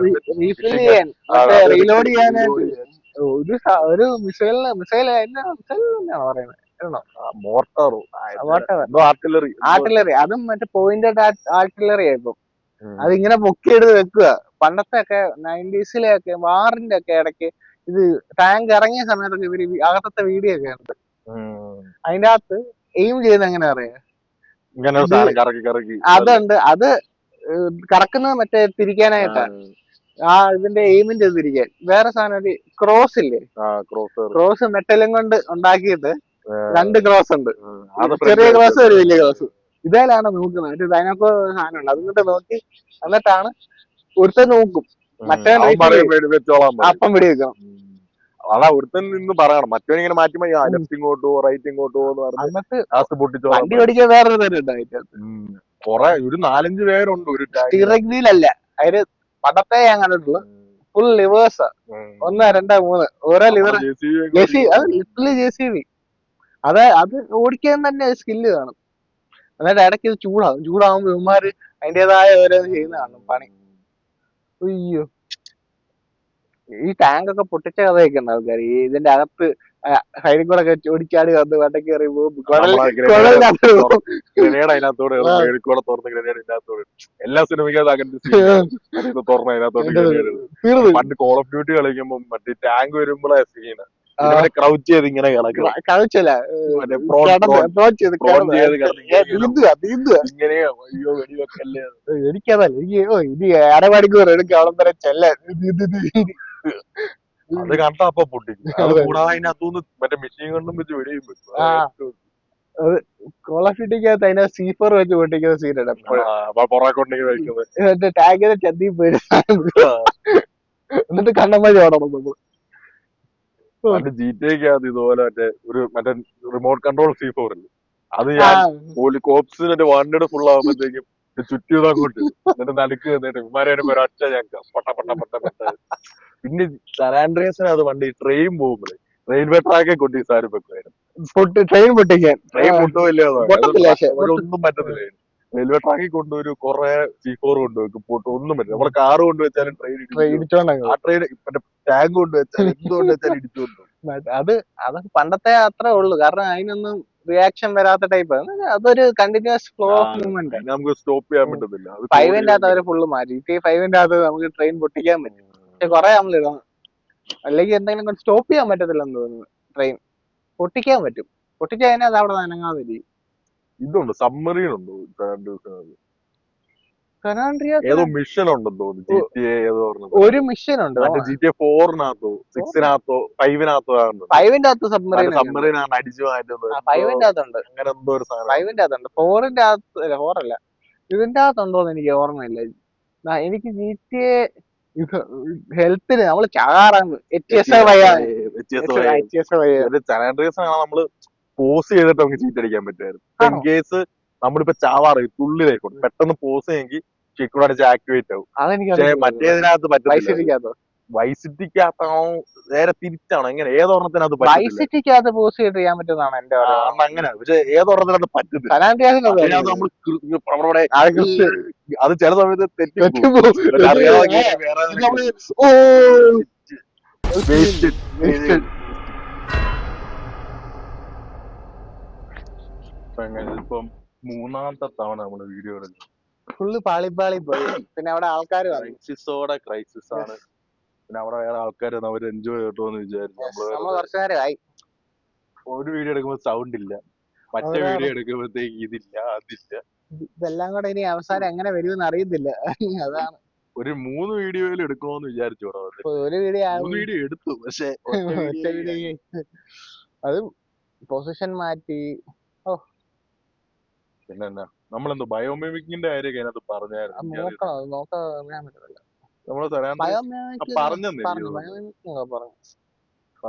റീലോഡ് ചെയ്യാനായിട്ട് ഒരു മിസൈൽ തന്നെയാണോ പറയുന്നത്? ആർട്ടിലറി. അതും മറ്റേ പോയിന്റഡ് ആർട്ടിലറി ആയിപ്പോ. അതിങ്ങനെ പൊക്കിയെടുത്ത് വെക്കുക. പണ്ടത്തെ ഒക്കെ 90s വാറിന്റെ ഒക്കെ ഇടയ്ക്ക് ഇത് ടാങ്ക് ഇറങ്ങിയ സമയത്തൊക്കെ ഇവര് അകത്തത്തെ വീഡിയോ ഒക്കെ ഉണ്ട്. അതിന്റെ അകത്ത് എയിം ചെയ്യുന്ന എങ്ങനെ അറിയാം? അതുണ്ട്. അത് കറക്കുന്നത് മറ്റേ തിരിക്കാനായിട്ടാ. ഇതിന്റെ എയിമിന്റെ തിരിക്കാൻ. വേറെ സാധനം ക്രോസ് ഇല്ലേ, ക്രോസ് മെറ്റലും കൊണ്ട് ഉണ്ടാക്കിയിട്ട് 2 ക്രോസ് ഉണ്ട്. ചെറിയ ക്രോസ്, ഒരു വലിയ ക്രോസ്. ഇതേലാണ് നോക്കുന്നത്. ഒരു ഡൈനോക്കോ സാധനം ഉണ്ട്, അതുകൊണ്ട് നോക്കി എന്നിട്ടാണ് ഒരുത്തൻ നോക്കും, മറ്റേ അപ്പം വെടിവെക്കണം. അതാ ഒരുത്തൻ നിന്ന് പറയണം, മറ്റവനിങ്ങനെ മാറ്റി ലെഫ്റ്റ് ഇങ്ങോട്ടോ റൈറ്റ് ഇങ്ങോട്ടോ വണ്ടി ഓടിക്കാൻ വേറൊരു തരം ഉണ്ടായിട്ട് കൊറേ ഒരു 4-5 പേരുണ്ട്. ഒരു സ്റ്റിയറിംഗ് വീൽ അല്ല, അതിന് പണ്ടത്തെ ഞാൻ കണ്ടിട്ടുള്ളൂ. ഫുൾ ലിവേഴ്സാ, 1 2 3 ഓരോ ലിവർ. Literally JCB. അത് ഓടിക്കാൻ തന്നെ സ്കില്ല് കാണും. എന്നിട്ട് ഇടയ്ക്ക് ഇത് ചൂടാവുമ്പോ ഇവന്മാര് അതിന്റേതായ ഓരോ ചെയ്യുന്ന കാണും പണി. അയ്യോ, ഈ ടാങ്ക് ഒക്കെ പൊട്ടിച്ച കഥയൊക്കെ ഉണ്ട് ആൾക്കാർ. ഈ ഇതിന്റെ അകത്ത് സൈഡിൽ കൂടെ ഒക്കെ ഓടിച്ചാടി വന്ന് വണ്ടയ്ക്ക് കയറി പോകും. ഗ്രനേഡ് അതിനകത്തോട് മേളിക്കൂടെ തുറന്ന് ഗ്രനേഡ് ഇതിനകത്തോട് എല്ലാ സിനിമയ്ക്കും അങ്ങനത്തെ സീൻ തുറന്ന് അതിനകത്തോട്ട് ഗ്രനേഡ്. പണ്ട് കോൾ ഓഫ് ഡ്യൂട്ടി കളിക്കുമ്പോൾ മറ്റേ ടാങ്ക് വരുമ്പോഴേ സീന് ക്രൗച്ച് ചെയ്ത് ഇങ്ങനെ കളിച്ചല്ല ഇങ്ങനെയോ അയ്യോ വെടിവെക്കല്ലേ. എനിക്കതല്ല, എനിക്ക് ഇനി അരമണിക്കൂർ എടുക്കും അവിടെ വരെ ചെല്ലാൻ. അത് കണ്ടാ അപ്പൊ പൊട്ടിക്കും. അത് കൂടാതെ അതിനകത്തുനിന്ന് മറ്റേ മെഷീൻ കൊണ്ടും വെച്ച് വെടിയും വെക്കും. കോൾ ഓഫ് ഡ്യൂട്ടിക്കകത്ത് അതിനെ C4 വെച്ച് പൊട്ടിക്കുന്ന സീനാണ് പൊറാക്കൊണ്ടെങ്കിൽ ടാങ്കിനെ ചന്തി പോയി എന്നിട്ട് കണ്ണന്മാര് ഓടണം നമ്മൾ. മറ്റേ GTA ഇതുപോലെ മറ്റേ റിമോട്ട് കൺട്രോൾ C4 ഇല്ലേ, അത് ഞാൻ കോപ്സിന്റെ വാണ്ടഡ് ഫുൾ ആകുമ്പോഴത്തേക്കും ചുറ്റിയത് അങ്ങോട്ട് എന്നിട്ട് നടുക്ക് എന്നിട്ട് ഇമാരും ഒരൊറ്റ ഞങ്ങൾക്ക് പൊട്ട പൊട്ട പൊട്ട പൊട്ട. പിന്നെ സലാൻഡ്രിയസിന് അത് വണ്ടി ട്രെയിൻ പോകുമ്പോഴേ റെയിൽവേ ട്രാക്കെ കൊട്ടി സാരം വെക്കുമായിരുന്നു. ട്രെയിൻ പൊട്ടിക്കാൻ. ട്രെയിൻ പൊട്ടുമില്ല ഒന്നും പറ്റത്തില്ല. റെയിൽവേ ട്രാക്കിൽ കൊണ്ടുവരും കുറെ C4 കൊണ്ടുവെക്കും, ഒന്നും പറ്റില്ല. നമ്മള് കാറ് കൊണ്ടുവച്ചാലും ട്രെയിൻ ആ ട്രെയിൻ മറ്റേ ടാങ്ക് കൊണ്ടുവച്ചാലും എന്തുകൊണ്ട് വെച്ചാലും ഇടിച്ചു കൊണ്ടു. അത് പണ്ടത്തെ അത്രേ ഉള്ളു. കാരണം അതിനൊന്നും റിയാക്ഷൻ വരാത്ത ടൈപ്പ്. അതൊരു കണ്ടിന്യൂസ് ഫ്ലോ ഓഫ് മൂവ്മെന്റ്. നമുക്ക് സ്റ്റോപ്പ് ചെയ്യാൻ പറ്റത്തില്ല. 5ന്റെ അകത്ത് അവര് ഫുള്ള് മാറ്റി. GTA 5ന്റെ അകത്ത് നമുക്ക് ട്രെയിൻ പൊട്ടിക്കാൻ പറ്റും. പക്ഷെ കുറെ നമ്മൾ ഇടണം, അല്ലെങ്കിൽ എന്തെങ്കിലും സ്റ്റോപ്പ് ചെയ്യാൻ പറ്റത്തില്ലെന്ന് തോന്നുന്നു. ട്രെയിൻ പൊട്ടിക്കാൻ പറ്റും, പൊട്ടിച്ചു കഴിഞ്ഞാൽ അത് അവിടെ അനങ്ങാതെ ഇരിക്കും. ഇതുണ്ട് സബ്മറീൻ ഉണ്ടോ ഏതോ മിഷൻ ഉണ്ടെന്ന് തോന്നുന്നു GTA ഏതോ. ഒരു മിഷൻ ഉണ്ട് GTA 4-നകത്തോ 6-നകത്തോ 5-നകത്തോ 5ന്റെ അകത്ത് സബ്മറീൻ ആണ് അടിച്ചു മാറ്റുന്നത്. 5ന്റെ അകത്തുണ്ട്, അങ്ങനെ എന്തോ ഒരു സാധനം 5ന്റെ അകത്തുണ്ട്. 4ന്റെ അകത്ത് 4 അല്ല, ഇതിന്റെ അകത്തുണ്ടോന്ന് എനിക്ക് ഓർമ്മയില്ല. എനിക്ക് GTA ഹെൽത്തിന് നമ്മള് ചാറാണ്. നമ്മള് പോസ് ചെയ്തിട്ട് നമുക്ക് ചീറ്റടിക്കാൻ പറ്റുമായിരുന്നു. ഇൻ കേസ് നമ്മളിപ്പോ ചാവാറ് തുള്ളിലേക്കും പെട്ടെന്ന് പോസ് ചെയ്യെങ്കിൽ ഷിക്കൂടെ അടിച്ച് ആക്ടിവേറ്റ് ആവും. പക്ഷെ മറ്റേതിനകത്ത് പറ്റില്ല. വൈസിറ്റിക്കകത്താണോ നേരെ തിരിച്ചാണോ എങ്ങനെ ഏതൊരെണ്ണത്തിനകത്ത് വൈസിറ്റിക്കകത്ത് പോസ് ചെയ്ത് ചെയ്യാൻ പറ്റുന്നതാണ് എന്റെ അങ്ങനെ. പക്ഷെ ഏതൊരെണ്ണത്തിനകത്ത് പറ്റത്തില്ല. അത് ചില സമയത്ത് ഇപ്പം 3-ാമത്തെ തവണ നമ്മള് വീഡിയോ എടുക്കും. ഫുള്ള് പാളിപ്പാളി പോയി. പിന്നെ അവിടെ ആൾക്കാർ ക്രൈസിസ് ആണ്. പിന്നെ അവിടെ വേറെ ആൾക്കാർ അവര് എൻജോയ് ചെയ്തോ എന്ന് വിചാരിച്ചു. ഒരു വീഡിയോ എടുക്കുമ്പോ സൗണ്ട് ഇല്ല, മറ്റേ വീഡിയോ എടുക്കുമ്പോഴത്തേക്ക് ഇതില്ല അതില്ല. ഇതെല്ലാം കൂടെ ഇനി അവസാനം എങ്ങനെ വരുമെന്ന് അറിയത്തില്ല. അതാണ് ഒരു 3 വീഡിയോയിൽ എടുക്കണോന്ന് വിചാരിച്ചു. ഒരു വീഡിയോ എടുത്തു, പക്ഷെ അത് പൊസിഷൻ മാറ്റി. പിന്നെന്നാ നമ്മളെന്തോ ബയോമിമിക്കിന്റെ കാര്യമൊക്കെ അതിനകത്ത് പറഞ്ഞായിരുന്നു.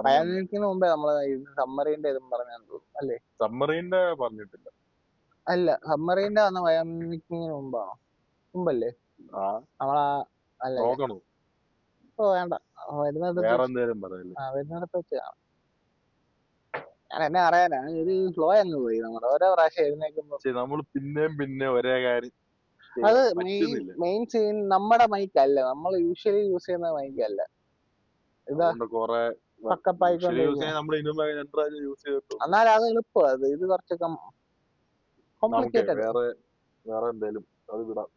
ബയോമിമിക്കിന് മുമ്പേ നമ്മള് സബ്മറീന്റെ ഇതും പറഞ്ഞു അല്ലേ? സബ്മറീന്റെ പറഞ്ഞിട്ടില്ല. അല്ല, സബ്മറീന്റെ വന്ന ബയോമിമിക്കിന് മുമ്പാണോ? മുമ്പല്ലേ നമ്മളാ? അല്ല വേണ്ട, വരുന്നിടത്ത് വെച്ച് കാണാം. ഞാൻ എന്നെ അറിയാനാ, ഒരു ഫ്ലോ അങ്ങ് പോയി. നമ്മുടെ ഓരോ പ്രാവശ്യം എഴുന്നേക്കുമ്പോ നമ്മൾ പിന്നെ ഒരേ കാര്യം. അത് മെയിൻ സീൻ നമ്മുടെ മൈക്ക് അല്ല, നമ്മൾ യൂഷ്വലി യൂസ് ചെയ്യുന്ന മൈക്ക് അല്ല. ഇതാ എന്നാലും അത് എളുപ്പമാണ്. ഇത് കുറച്ച് കോംപ്ലിക്കേറ്റഡ്. വേറെ എന്തേലും അത് വിടാം.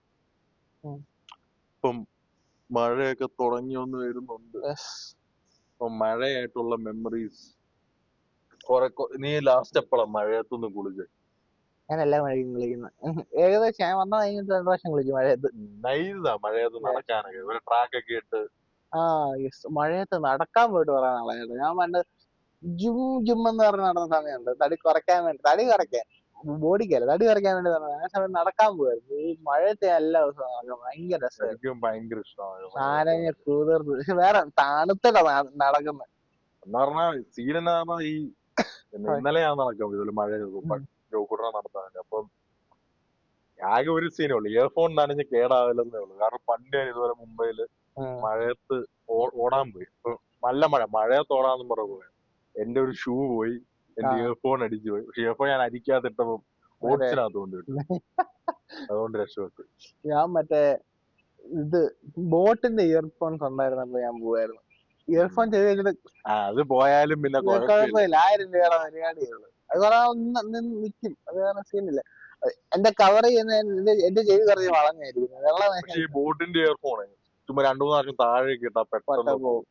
ഇപ്പം മഴയൊക്കെ തുടങ്ങി ഒന്ന് വരുന്നുണ്ട്. അപ്പൊ മഴയായിട്ടുള്ള മെമ്മറീസ് നീ ലാസ്റ്റ് എപ്പോഴാ മഴയത്തൊന്ന് കുളിച്ചത്? ഞാൻ എല്ലാ മഴയും കുളിക്കുന്നത്. ഏകദേശം ഞാൻ വന്ന കഴിഞ്ഞിട്ട് 2 പ്രാവശ്യം കുളിക്കും മഴയത്ത്. നൈസാ മഴയത്ത് നടക്കാനൊക്കെ, ഒരു ട്രാക്കൊക്കെ ഇട്ട്. മഴയത്ത് നടക്കാൻ പോയിട്ട് പറയാൻ നാളായിട്ട്. ഞാൻ പണ്ട് ജിം എന്ന് പറഞ്ഞ് നടന്ന സമയമുണ്ട്. തടി കുറയ്ക്കാൻ ബോഡിക്കല്ല, തടി കുറയ്ക്കാൻ വേണ്ടി പറഞ്ഞത്. ആ സമയത്ത് നടക്കാൻ പോവായിരുന്നു. ഈ മഴയത്തെ എല്ലാ ദിവസവും ഭയങ്കര രസമായിരിക്കും. ഭയങ്കര ഇഷ്ടമാണ്. നാരങ്ങ കുതിർന്ന്, പക്ഷെ വേറെ തണുത്തല്ല നടക്കുന്നത്. എന്ന് പറഞ്ഞാൽ സീനെന്ന് പറഞ്ഞാൽ ഈ ഇന്നലെ ഞാൻ നടക്കാം ഇതുപോലെ മഴ ജോക്കൂട്ട നടത്താൻ. അപ്പം ആകെ ഒരു സീനേ ഉള്ളൂ, ഇയർഫോൺ നനഞ്ഞ് കേടാവില്ലെന്നേ ഉള്ളൂ. കാരണം പണ്ട് ഞാൻ ഇതുപോലെ മുംബൈയില് മഴയത്ത് ഓടാൻ പോയി. നല്ല മഴയത്ത് ഓടാന്ന് പറഞ്ഞു പോയി. എന്റെ ഒരു ഷൂ പോയി, എന്റെ ഇയർഫോൺ അടിച്ചു പോയി. പക്ഷെ ഇയർഫോൺ ഞാൻ അടിക്കാത്തിട്ടപ്പോ ഓട്സിനകത്ത് കൊണ്ടുപോയിട്ടു. അതുകൊണ്ട് രക്ഷപ്പെട്ടു. ഞാൻ മറ്റേ ബോട്ടിന്റെ ഇയർഫോൺസ് ഉണ്ടായിരുന്നപ്പോ ഞാൻ പോവായിരുന്നു. ഇയർഫോൺ ചെയ്ത് കഴിഞ്ഞിട്ട് അത് പോയാലും പിന്നെ കുഴപ്പമില്ല, 1000 രൂപയുടെ പരിപാടിയുള്ളൂ. അത് കുറെ നിൽക്കും, അത് കാരണം സീനില്ല. എന്റെ കവർ ചെയ്യുന്ന എന്റെ ചെവി കുറച്ച് വളഞ്ഞായിരിക്കും. ഈ ബോട്ടിന്റെ ഇയർഫോൺ ചുമ്മാ 2-3 പ്രാവശ്യം താഴെ കിട്ടാ പെട്ടെന്ന് പോകും.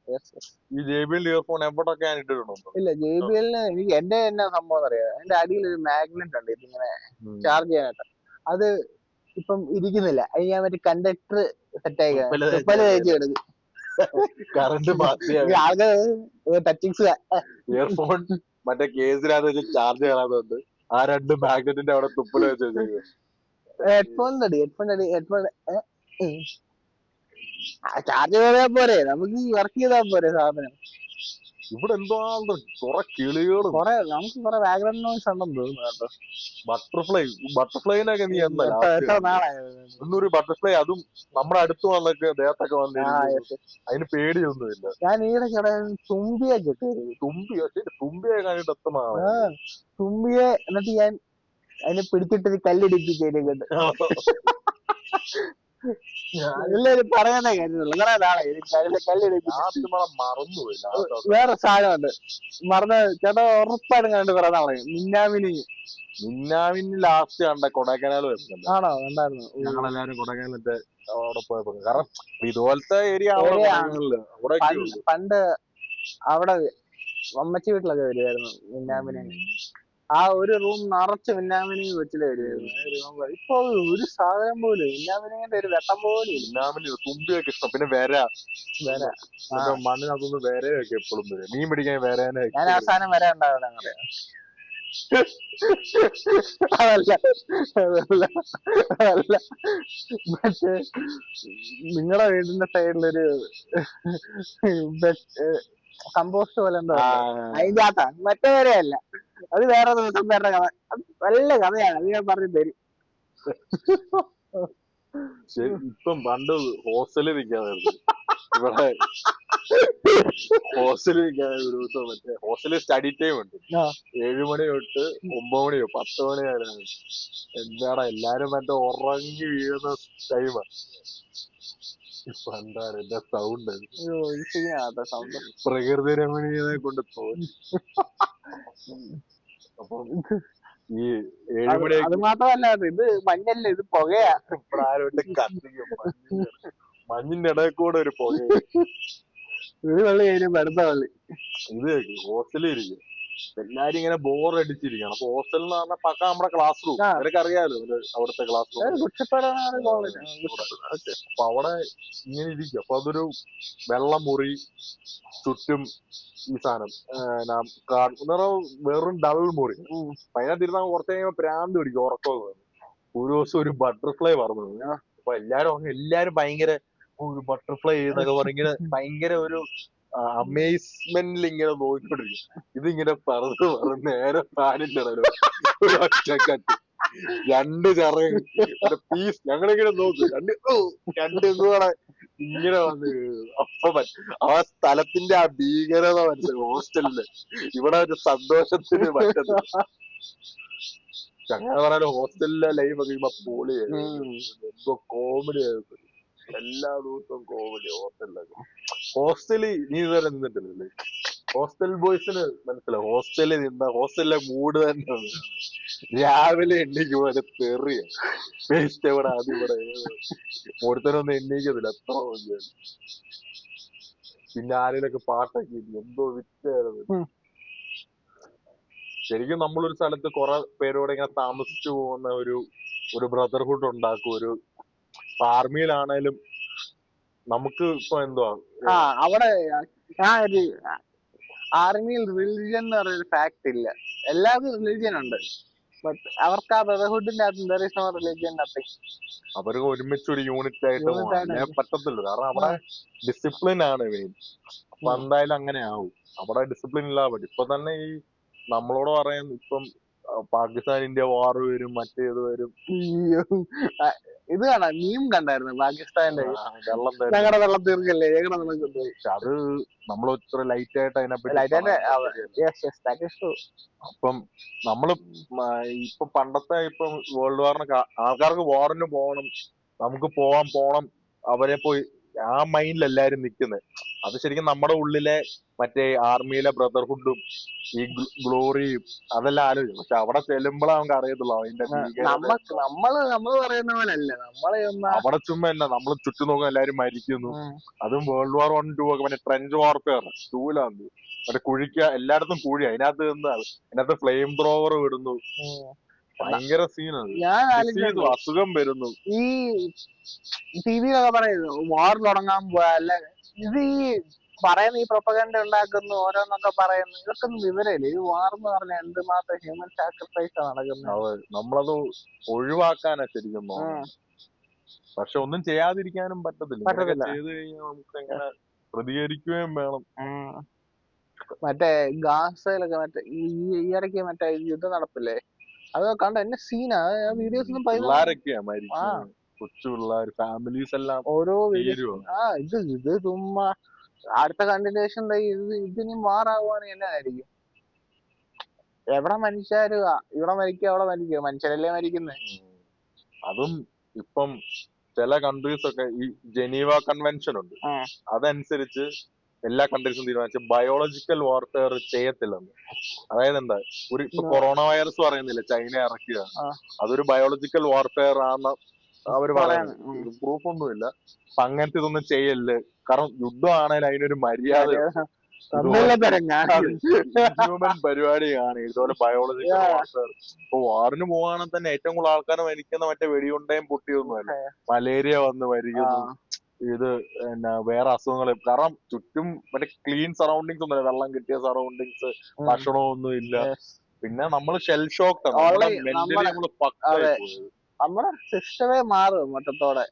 ഈ JBL ഇയർഫോൺ എവിടൊക്കെ ഞാൻ ഇട്ടിട്ടുണ്ടോ? ഇല്ല, JBL എനിക്ക് എന്റെ എന്നാ സംഭവം അറിയാം, എന്റെ അടിയിൽ ഒരു മാഗ്നറ്റ് ഉണ്ട് ഇതിങ്ങനെ ചാർജ് ചെയ്യാനായിട്ട്. അത് ഇപ്പം ഇരിക്കുന്നില്ല, അത് ഞാൻ മറ്റേ കണ്ടക്ടർ സെറ്റ് ആയി തേച്ച് എടുക്കും. കറണ്ട് ആൾക്കാർ ടച്ചിങ്സ് ഇയർഫോൺ മറ്റേ കേസിനകത്ത് ചാർജ് ചെയ്യാറുണ്ട്. ആ 2 മാഗ്നറ്റിന്റെ അവിടെ തുപ്പല് വെച്ച് ഹെഡ്ഫോണിന്റെ ഹെഡ്ഫോൺ ചാർജ് ചെയ്താൽ പോരെ, നമുക്ക് വർക്ക് ചെയ്താൽ പോരെ സാധനം. ഇവിടെ എന്തോ കുറെ കിളികളും നമുക്ക് കുറെ ബാക്ക്ഗ്രൗണ്ട് നോയ്സ് ഉണ്ടെന്ന് തോന്നുന്നു കേട്ടോ. ബട്ടർഫ്ലൈനൊക്കെ നീ എന്നൊരു ബട്ടർഫ്ലൈ, അതും നമ്മുടെ അടുത്ത് വന്നൊക്കെ ദേഹത്തൊക്കെ വന്നിരിക്കും. അതിന് പേടിയൊന്നുമില്ല. ഞാൻ ഈയിടെ തുമ്പിയെ കിട്ടിയത്. തുമ്പിയെ കണ്ടിട്ട് എത്ര നാളെ. തുമ്പിയെ എന്നിട്ട് ഞാൻ അതിനെ പിടിച്ചിട്ട് കല്ലിടിപ്പിച്ചതിനെ എല്ലാരും പറയാനേ കാര്യമുള്ളൂ. കുറെ നാളെ കല്ലിടിപ്പിച്ച് മറന്നുപോയില്ല. വേറെ സാധനമുണ്ട് മറന്ന് ചേട്ടാ, ഉറപ്പായിട്ടും കണ്ടിട്ട് കുറെ നാളെ. മിന്നാമിനി ലാസ്റ്റ് കണ്ട കൊടൈക്കനാൽ വരുന്നുണ്ട്. ആണോ? കണ്ടായിരുന്നു. ഞങ്ങളെല്ലാരും കൊടൈക്കനാലിന്റെ അവിടെ പോയപ്പോ, കാരണം ഇതുപോലത്തെ ഏരിയ പണ്ട് അവിടെ അമ്മച്ചി വീട്ടിലൊക്കെ വരുമായിരുന്നു മിന്നാമിനെ. ആ ഒരു റൂം നിറച്ച് മിന്നാമിനി വെച്ചിട്ട് വരുമായിരുന്നു. ഇപ്പൊ ഒരു സാധനം പോലും മിന്നാമിനിന്റെ ഒരു വെട്ടം പോലും. മിന്നാമിനി തുമ്പിയൊക്കെ ഇഷ്ടം. പിന്നെ വര മണ്ണിനകത്തൊന്ന് വരയൊക്കെ എപ്പോഴും വരും. മീൻ പിടിക്കാൻ വരാനെ. ഞാൻ അവസാനം വര ഉണ്ടാവില്ല. അതല്ല മറ്റേ നിങ്ങളുടെ വീടിന്റെ സൈഡിലൊരു കമ്പോസ്റ്റ് പോലെ എന്താ അതിന്റെ അകത്താ, മറ്റേ വരെയല്ല, അത് വേറെ ദിവസം വേറെ കഥ. നല്ല കഥയാണ്, അത് ഞാൻ പറഞ്ഞു തരും. ഇപ്പം പണ്ട് ഹോസ്റ്റലിൽ നിൽക്കാതായിരുന്നു. ഇവിടെ ഹോസ്റ്റലിൽ നിൽക്കാതെ ഒരു ദിവസം മറ്റേ ഹോസ്റ്റലിൽ സ്റ്റഡി ടൈം ഉണ്ട്. 7 മണി തൊട്ട് 9 മണിയോ 10 മണി വരെ. എന്താടാ എല്ലാരും മറ്റേ ഉറങ്ങി വീഴുന്ന ടൈമാ. ഇപ്പൊ എന്താ എന്റെ സൗണ്ട് പ്രകൃതി രമണീയതയെ കൊണ്ട് തോന്നി. അപ്പൊ ഈ 7 മണി അത് മാത്രമല്ല, ഇത് മഞ്ഞല്ല, ഇത് പുകയാ. ഇവിടെ ആരോട്ട് കത്തിക്കും. മഞ്ഞിന്റെ ഇടയിൽ കൂടെ ഒരു പുക. ഒരു വള്ളി കഴിഞ്ഞ അടുത്ത വള്ളി. ഇത് ഹോസ്റ്റലിൽ ഇരിക്കും, എല്ലാരും ഇങ്ങനെ ബോർ അടിച്ചിരിക്കണം. അപ്പൊ ഹോസ്റ്റൽ എന്ന് പറഞ്ഞാൽ പക്ക നമ്മുടെ ക്ലാസ് റൂം. നിനക്ക് അറിയാലോ അവിടുത്തെ ക്ലാസ് റൂം. അപ്പൊ അവിടെ ഇങ്ങനെ ഇരിക്കും. അപ്പൊ അതൊരു വെള്ളമുറി, ചുറ്റും ഈ സാധനം വെറും ഡബിൾ മുറി. അതിനകത്തിരുന്ന കുറച്ച് കഴിയുമ്പോ പ്രാന്ത് പിടിക്കും, ഉറക്കം. ഒരു ദിവസം ഒരു ബട്ടർഫ്ലൈ പറഞ്ഞു. അപ്പൊ എല്ലാരും ഭയങ്കര ഒരു ബട്ടർഫ്ലൈ എന്നൊക്കെ പറഞ്ഞിങ്ങനെ ഭയങ്കര ഒരു അമേസ്മെന്റിൽ ഇങ്ങനെ നോക്കിക്കൊണ്ടിരിക്കും. ഇതിങ്ങനെ പറന്ന് നേരെ പാലില്ലടല്ലോ ഒരു ഒറ്റക്കറ്റ് 2 ചെറിയ പീസ്. ഞങ്ങളിങ്ങനെ നോക്കും, രണ്ടും കൂടെ ഇങ്ങനെ വന്ന്. അപ്പൊ ആ സ്ഥലത്തിന്റെ ആ ഭീകരത മനസ്സിലാവും. ഹോസ്റ്റലില് ഇവിടെ ഒരു സന്തോഷത്തിന് പറ്റുന്നില്ല. അങ്ങനെ പറയാൻ ഹോസ്റ്റലിലെ ലൈഫൊക്കെ ഇപ്പൊ പൊളിയായിരുന്നു. എന്തോ കോമഡി ആയിരുന്നു. എല്ലാ ദിവസവും കോമഡി ഹോസ്റ്റലിലൊക്കെ. ഹോസ്റ്റലിൽ നീ ഇതുവരെ നിന്നിട്ടില്ലല്ലേ? ഹോസ്റ്റൽ ബോയ്സിന് മനസ്സിലാവും. ഹോസ്റ്റലിൽ നിന്ന ഹോസ്റ്റലിലെ മൂഡ് തന്നെ രാവിലെ എണ്ണീക്ക് തെറിയ വേസ്റ്റ്. എവിടെ അതിവിടെ ഒരുത്തനൊന്നും എണ്ണീക്കത്തില്ല, എത്ര നോക്കിയാൽ. പിന്നെ ആരെങ്കിലൊക്കെ പാട്ടൊക്കെ എന്തോ വിറ്റായിരുന്നു. ശരിക്കും നമ്മളൊരു സ്ഥലത്ത് കുറെ പേരോടെ ഇങ്ങനെ താമസിച്ചു പോകുന്ന ഒരു ബ്രദർഹുഡ് ഉണ്ടാക്കും. ഒരു ആർമിയിലാണേലും നമുക്ക് ഇപ്പൊ എന്തുവാ അവിടെ ആർമിയിൽ റിലിജിയൻ എന്ന് പറയുന്ന ഫാക്ട് ഇല്ല. എല്ലാവർക്കും റിലിജിയൻ ഉണ്ട്, ബട്ട് അവർക്ക് ആ ബ്രദർഹുഡിന്റെ അകത്ത് റിലിജിയൻ നത്തിങ്. അവർക്ക് ഒരുമിച്ച് ഒരു യൂണിറ്റ് ആയിട്ട് പറ്റത്തില്ല. കാരണം അവിടെ ഡിസിപ്ലിൻ ആണ് മെയിൻ. അപ്പൊ എന്തായാലും അങ്ങനെ ആവും. അവിടെ ഡിസിപ്ലിൻ ഇല്ലാതെ പറ്റും. ഇപ്പൊ തന്നെ ഈ നമ്മളോട് പറയാൻ ഇപ്പം പാകിസ്ഥാൻ ഇന്ത്യ വാർ വരും, മറ്റേത് വരും. ഇത് കാണാം, മീം കണ്ടായിരുന്നു പാകിസ്ഥാന്റെ ഞങ്ങളുടെ വെള്ളം തീർക്കല്ലേ. അത് നമ്മൾ ഇത്ര ലൈറ്റ് ആയിട്ട് അതിനെപ്പറ്റി. അപ്പം നമ്മള് ഇപ്പൊ പണ്ടത്തെ ഇപ്പം വേൾഡ് വാറിനൊക്കെ ആൾക്കാർക്ക് വാറിന് പോകണം, നമുക്ക് പോണം, അവരെ പോയി ആ മൈൻഡിൽ എല്ലാരും നിൽക്കുന്നത്. അത് ശരിക്കും നമ്മുടെ ഉള്ളിലെ മറ്റേ ആർമിയിലെ ബ്രദർഹുഡും ഈ ഗ്ലോറിയും അതെല്ലാം ആലോചിക്കും. പക്ഷെ അവിടെ ചെല്ലുമ്പോഴേ നമുക്ക് അറിയത്തുള്ളൂ അതിന്റെ ഭീകരത. നമ്മള് പറയുന്ന പോലെ അല്ല അവിടെ ചുമ്മാ എന്നാ നമ്മൾ ചുറ്റും നോക്കാൻ എല്ലാരും മരിക്കുന്നു. അതും World War I, II ഒക്കെ മറ്റേ ട്രെഞ്ച് വാർഫെയർ ടൂലാന്ന് മറ്റേ എല്ലായിടത്തും കുഴി, അതിനകത്ത് ഫ്ലെയിം ത്രോവർ വിടുന്നു. ഭയങ്കര സീനാണ്. ഞാൻ അസുഖം വരുന്നു. ഈ ടിവിയിലൊക്കെ പറയുന്നു വാർ തുടങ്ങാൻ പോയല്ല, ഇത് ഈ പറയുന്ന ഈ പ്രൊപ്പഗൻഡ ഉണ്ടാക്കുന്നു ഓരോന്നൊക്കെ പറയുന്നു, ഇതൊക്കെ വിവരമില്ല. ഈ വാർ എന്ന് പറഞ്ഞാൽ എന്തുമാത്രം ഹ്യൂമൻ സാക്രിഫൈസ് നടക്കുന്നത്. നമ്മളത് ഒഴിവാക്കാനാ ശരിക്കും തോന്നുന്നത്. പക്ഷെ ഒന്നും ചെയ്യാതിരിക്കാനും പറ്റത്തില്ല. ചെയ്തു കഴിഞ്ഞാൽ നമുക്ക് എങ്ങനെ പ്രതികരിക്കുകയും വേണം. മറ്റേ ഗാസയിലൊക്കെ മറ്റേ ഈ ഇടയ്ക്ക് മറ്റേ യുദ്ധം നടപ്പില്ലേ, അതൊക്കെ കണ്ട എന്നെ സീനാ. വീഡിയോസ് ഒന്നും പിള്ളേരൊക്കെയാ മരിക്കുന്നത്, കൊച്ചു പിള്ളേർ, ഫാമിലീസ് എല്ലാം ഓരോ വീഡിയോ. ഇത് ചുമ്മാ അടുത്ത കണ്ടിന്യൂഷൻ ഇതിനി മാറാകുവാണെങ്കിൽ എന്നായിരിക്കും. എവിടെ മനുഷ്യര് ഇവിടെ മരിക്കുക അവിടെ മരിക്കുക, മനുഷ്യരല്ലേ മരിക്കുന്നേ. അതും ഇപ്പം ചില കൺട്രീസ് ഒക്കെ ഈ ജനീവ കൺവെൻഷൻ ഉണ്ട്, അതനുസരിച്ച് എല്ലാ കൺട്രീസും തീരുമാനിച്ചു ബയോളജിക്കൽ വാർഫെയർ ചെയ്യത്തില്ലെന്ന്. അതായത് എന്താ, ഇപ്പൊ കൊറോണ വൈറസ് പറയുന്നില്ല ചൈന ഇറക്കുക, അതൊരു ബയോളജിക്കൽ വാർഫെയർ ആണെന്ന് അവര് പറയുന്നത്. പ്രൂഫ് ഒന്നുമില്ല. അപ്പൊ അങ്ങനത്തെ ഇതൊന്നും ചെയ്യല്ലേ, കാരണം യുദ്ധമാണേൽ അതിനൊരു മര്യാദ, ഹ്യൂമൻ പരിപാടിയാണ്. ഇതുപോലെ ബയോളജിക്കൽ വാർഫെയർ. ഇപ്പൊ വാറിന് പോവാണെങ്കിൽ തന്നെ ഏറ്റവും കൂടുതൽ ആൾക്കാർ മരിക്കുന്ന മറ്റേ വെടിയുണ്ടയും പൊട്ടിയൊന്നുമല്ല, മലേറിയ വന്ന് മരിക്കുന്നു, ഇത് എന്നാ വേറെ അസുഖങ്ങൾ. കാരണം ചുറ്റും മറ്റേ ക്ലീൻ സറൗണ്ടിങ്സ് ഒന്നുമില്ല, വെള്ളം കിട്ടിയ സറൗണ്ടിങ്സ്, ഭക്ഷണമൊന്നും ഇല്ല. പിന്നെ നമ്മൾ ഷെൽ ഷോക്ക്, മെന്റലി നമ്മള് പക്കായി പോയത്. നമ്മുടെ സിസ്റ്റമേ മാറും മൊത്തത്തോടെ.